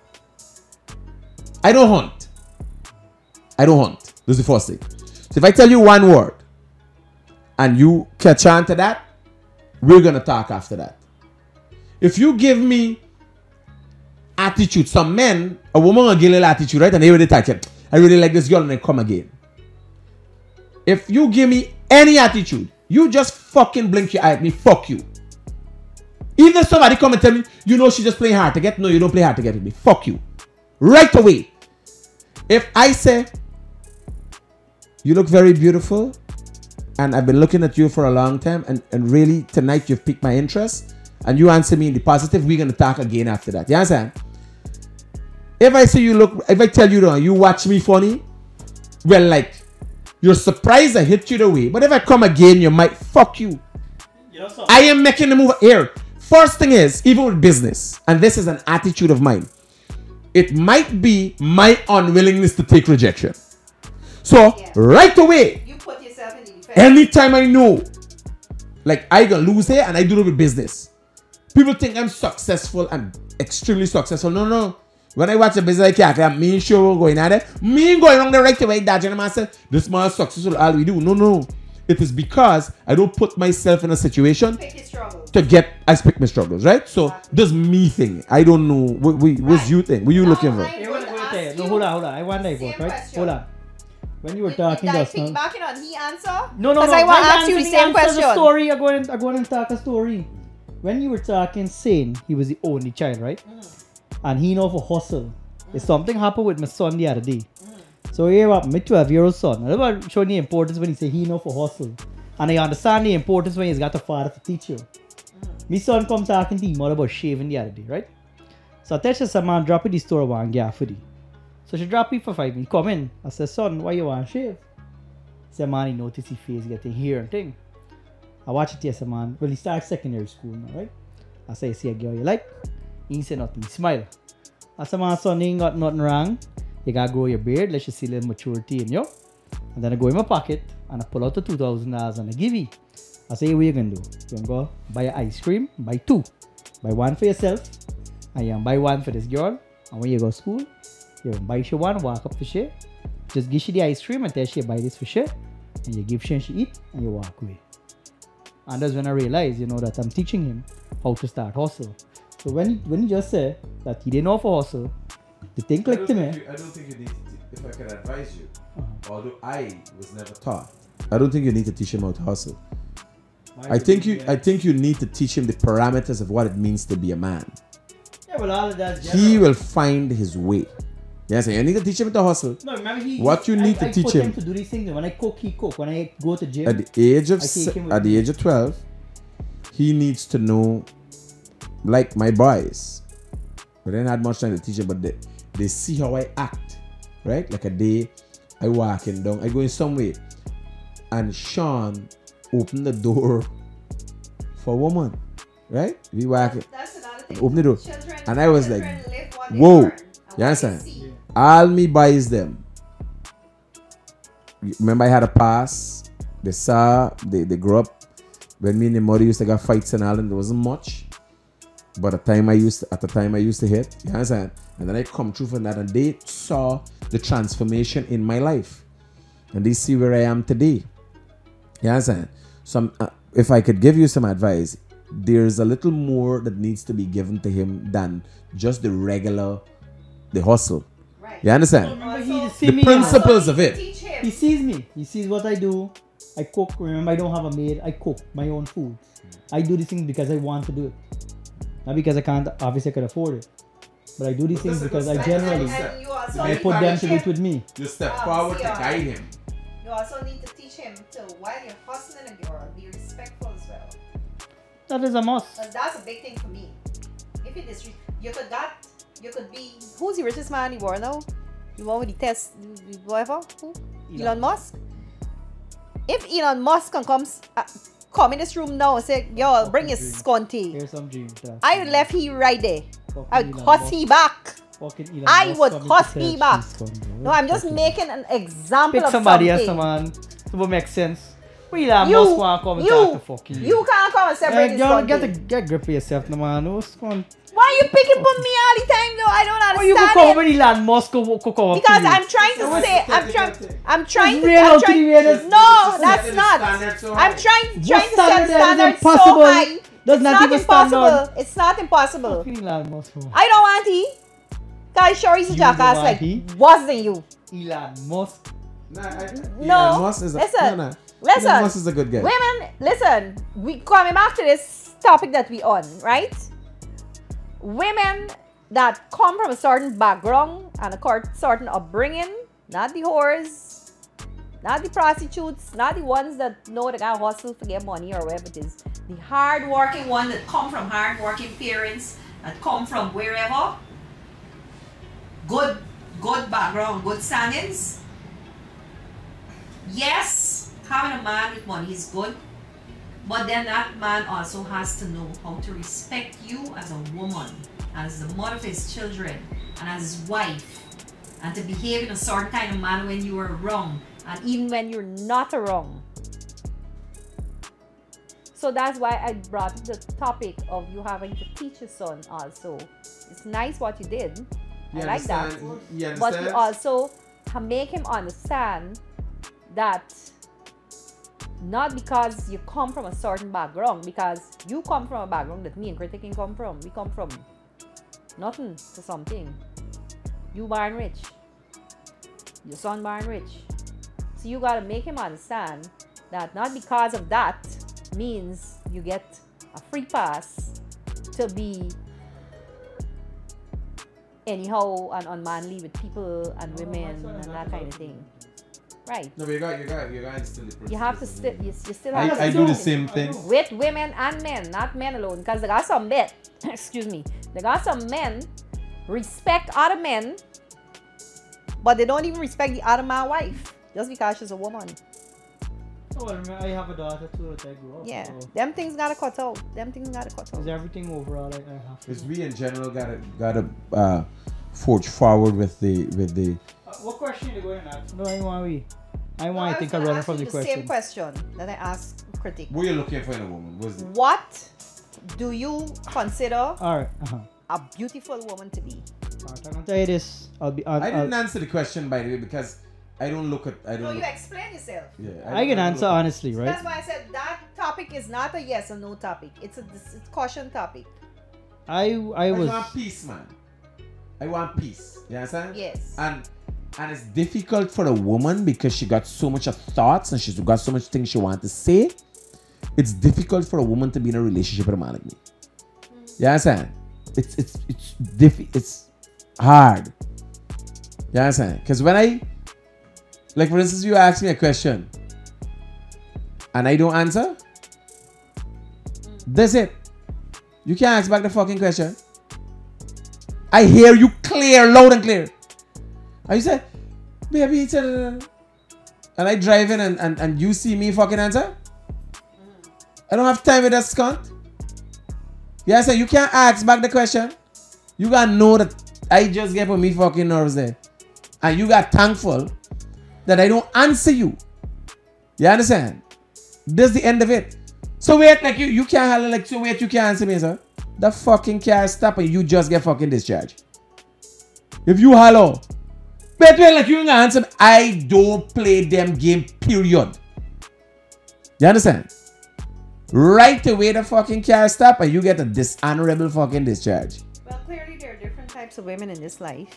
I don't hunt. This is the first thing. So if I tell you one word and you catch on to that, we're going to talk after that. If you give me attitude, some men, a woman will give a little attitude, right? And they really touch it. I really like this girl, and then come again. If you give me any attitude, you just fucking blink your eye at me, fuck you. Even if somebody come and tell me, you know, she's just playing hard to get. No, you don't play hard to get with me. Fuck you. Right away. If I say, you look very beautiful, and I've been looking at you for a long time, and really tonight you've piqued my interest, and you answer me in the positive, we're going to talk again after that. You understand? If I say if I tell you that you watch me funny, well, like, you're surprised I hit you the way. But if I come again, you might, fuck you. I am making the move here. First thing is, even with business, and this is an attitude of mine, it might be my unwillingness to take rejection. So, right away, You put yourself in the defense. anytime I know, like, I gonna lose here, and I do it with business. People think I'm successful and extremely successful. No. When I watch a business like that, me sure going at it, me going on the right way, that gentleman said, this man is successful, all we do. No. It is because I don't put myself in a situation to get, I pick my struggles, right? So, this me thing, I don't know, what's you think? What you looking for? No, hold on. I want that vote, right? question. Hold on. When you were talking That just now. piggybacking on he answer? No. Because I want to ask you the same The question. story. I'm going to talk a story. When you were talking, saying he was the only child, right? And he know for hustle. If something happened with my son the other day. So here up, my 12-year-old son. I never showing the importance when he say he know for hustle. And I understand the importance when he's got a father to teach you. My son come talking to him all about shaving the other day, right? So I tell her, some man drop it the store one gear for the. So she drop it for 5 minutes. Come in. I said, son, why you want to shave? Say, man, he noticed his face getting hair and thing. I watch it, yes, man. Well, he starts secondary school now, right? I say, see a girl you like? He say nothing. He smile. I said, man, son, you ain't got nothing wrong. You gotta grow your beard. Let's just see a little maturity in you. And then I go in my pocket and I pull out the $2,000 and I give you. I say, what you gonna do? You gonna go buy an ice cream, buy 2. Buy 1 for yourself, and you gonna buy 1 for this girl. And when you go to school, you gonna buy she 1, walk up to she. Just give she the ice cream and tell she buy this for she. And you give she and she eat and you walk away. And that's when I realized, that I'm teaching him how to start hustle. So when he just said that he didn't know for hustle, the thing clicked to me. I don't think you need to, if I can advise you, although I was never taught, I don't think you need to teach him how to hustle. I think you need to teach him the parameters of what it means to be a man. Yeah, well, all of that's He will find his way. Yes, you need to teach him to hustle. No, remember what you need to teach him to do these things. When I cook, he cook. When I go to gym, at the age of 12, he needs to know, like my boys. But I didn't have much time to teach him, but they see how I act, right? Like a day, I walking down, I go in some way, and Sean opened the door for a woman, right? We walking, open the door, and I was like, whoa, you understand? All me buys them remember I had a pass. They grew up. When me and the mother used to get fights and all, and there wasn't much. But at the time I used to hit. You understand? And then I come through from that, and they saw the transformation in my life. And they see where I am today. You understand? So if I could give you some advice, there's a little more that needs to be given to him than just the hustle. Right. You understand? See The me, principles of it. Teach him. He sees me. He sees what I do. I cook. Remember, I don't have a maid. I cook my own food. I do these things because I want to do it. Not because I can't. Obviously, I can afford it. But I do these things because I generally And you also I need put to them teach to do it him. with me. You step forward to guide him. You also need to teach him to, while you're hustling a girl, be respectful as well. That is a must. That's a big thing for me. If it is, you could be. Who's the richest man in the world now? You want with the test, whatever? Who? Elon Musk. If Elon Musk can come in this room now and say, "Yo, bring your sconty," Here's some dreams. I would left he right there. I would Elon cuss Musk. he back. Fucking Elon I Musk would coming cuss to me tell back. she's gone, No, I'm just making an example pick of somebody something. else, man. So what makes sense? We Elon Musk want to come and talk to fucking you can't come and say bring his girl, sconty. get grip for yourself, no man. What's going? Why you picking on me all the time though? I don't Why you understand go it. come when Elon Musk go come up Because to you? I'm trying to say, I'm trying to, real I'm out to trying, the weirdest- no, that's not. I'm trying to set standards so high. Does It's not not even stand on. impossible. It's not impossible. Fucking Elon Musk. I don't want he. Cause sure he's a You jackass don't like want he? worse than you. Elon Musk. No, Elon Musk is listen. Elon Listen, Musk is a good guy. women, listen. We coming back to this topic that we on, right? Women that come from a certain background and a certain upbringing, not the whores, not the prostitutes, not the ones that know they got hustle to get money or whatever it is. The hard-working ones that come from hard-working parents, that come from wherever. Good background, good standings. Yes, having a man with money is good, but then that man also has to know how to respect you as a woman, as the mother of his children, and as his wife, and to behave in a certain kind of manner when you are wrong, and even when you're not wrong. So that's why I brought the topic of you having to teach your son also. It's nice what you did. I like that. But you also make him understand that not because you come from a certain background, because you come from a background that me and Critical come from. We come from nothing to something. You born rich. Your son born rich. So you gotta make him understand that not because of that means you get a free pass to be anyhow and unmanly with people and women and that kind of thing. Right. No, but you got to still. You have to still. You still have to. I do the same thing with women and men, not men alone. Because they got some men. Excuse me. They got some men respect other men, but they don't even respect the other man's wife just because she's a woman. Oh, I have a daughter too that I grew up. Yeah, So them things gotta cut out. Them things gotta cut out. is everything overall I have to. because we in general gotta forge forward with the. What question are you going to ask? No, I want to think I I'm running from the the question. same question that I asked Critic. What are you looking for in a woman? What do you consider Alright, a beautiful woman to be? Alright, I'm gonna tell you this. I didn't answer the question, by the way, because I don't look at. No, you explain yourself. Yeah, I can answer honestly, right? That's why I said that topic is not a yes or no topic. It's a discussion topic. I was. want peace, man. I want peace. You understand? Yes. And it's difficult for a woman because she got so much of thoughts and she's got so much things she wants to say. It's difficult for a woman to be in a relationship with a man like me. You understand? It's hard. You understand? Because when like for instance, you ask me a question and I don't answer, that's it. You can't ask back the fucking question. I hear you clear, loud and clear. And you say, baby, it's and I drive in and you see me fucking answer? I don't have time with that scunt. Yeah, I say you can't ask back the question. You gotta know that I just get for me fucking nerves there. And you got thankful that I don't answer you. You understand? This is the end of it. So wait, like you can't holler like, so wait, you can't answer me, sir. The fucking car stop and you just get fucking discharged. If you holler, wait, like you ain't gonna answer me. I don't play them game, period. You understand? Right away the fucking car stop and you get a dishonorable fucking discharge. Well, clearly there are different types of women in this life.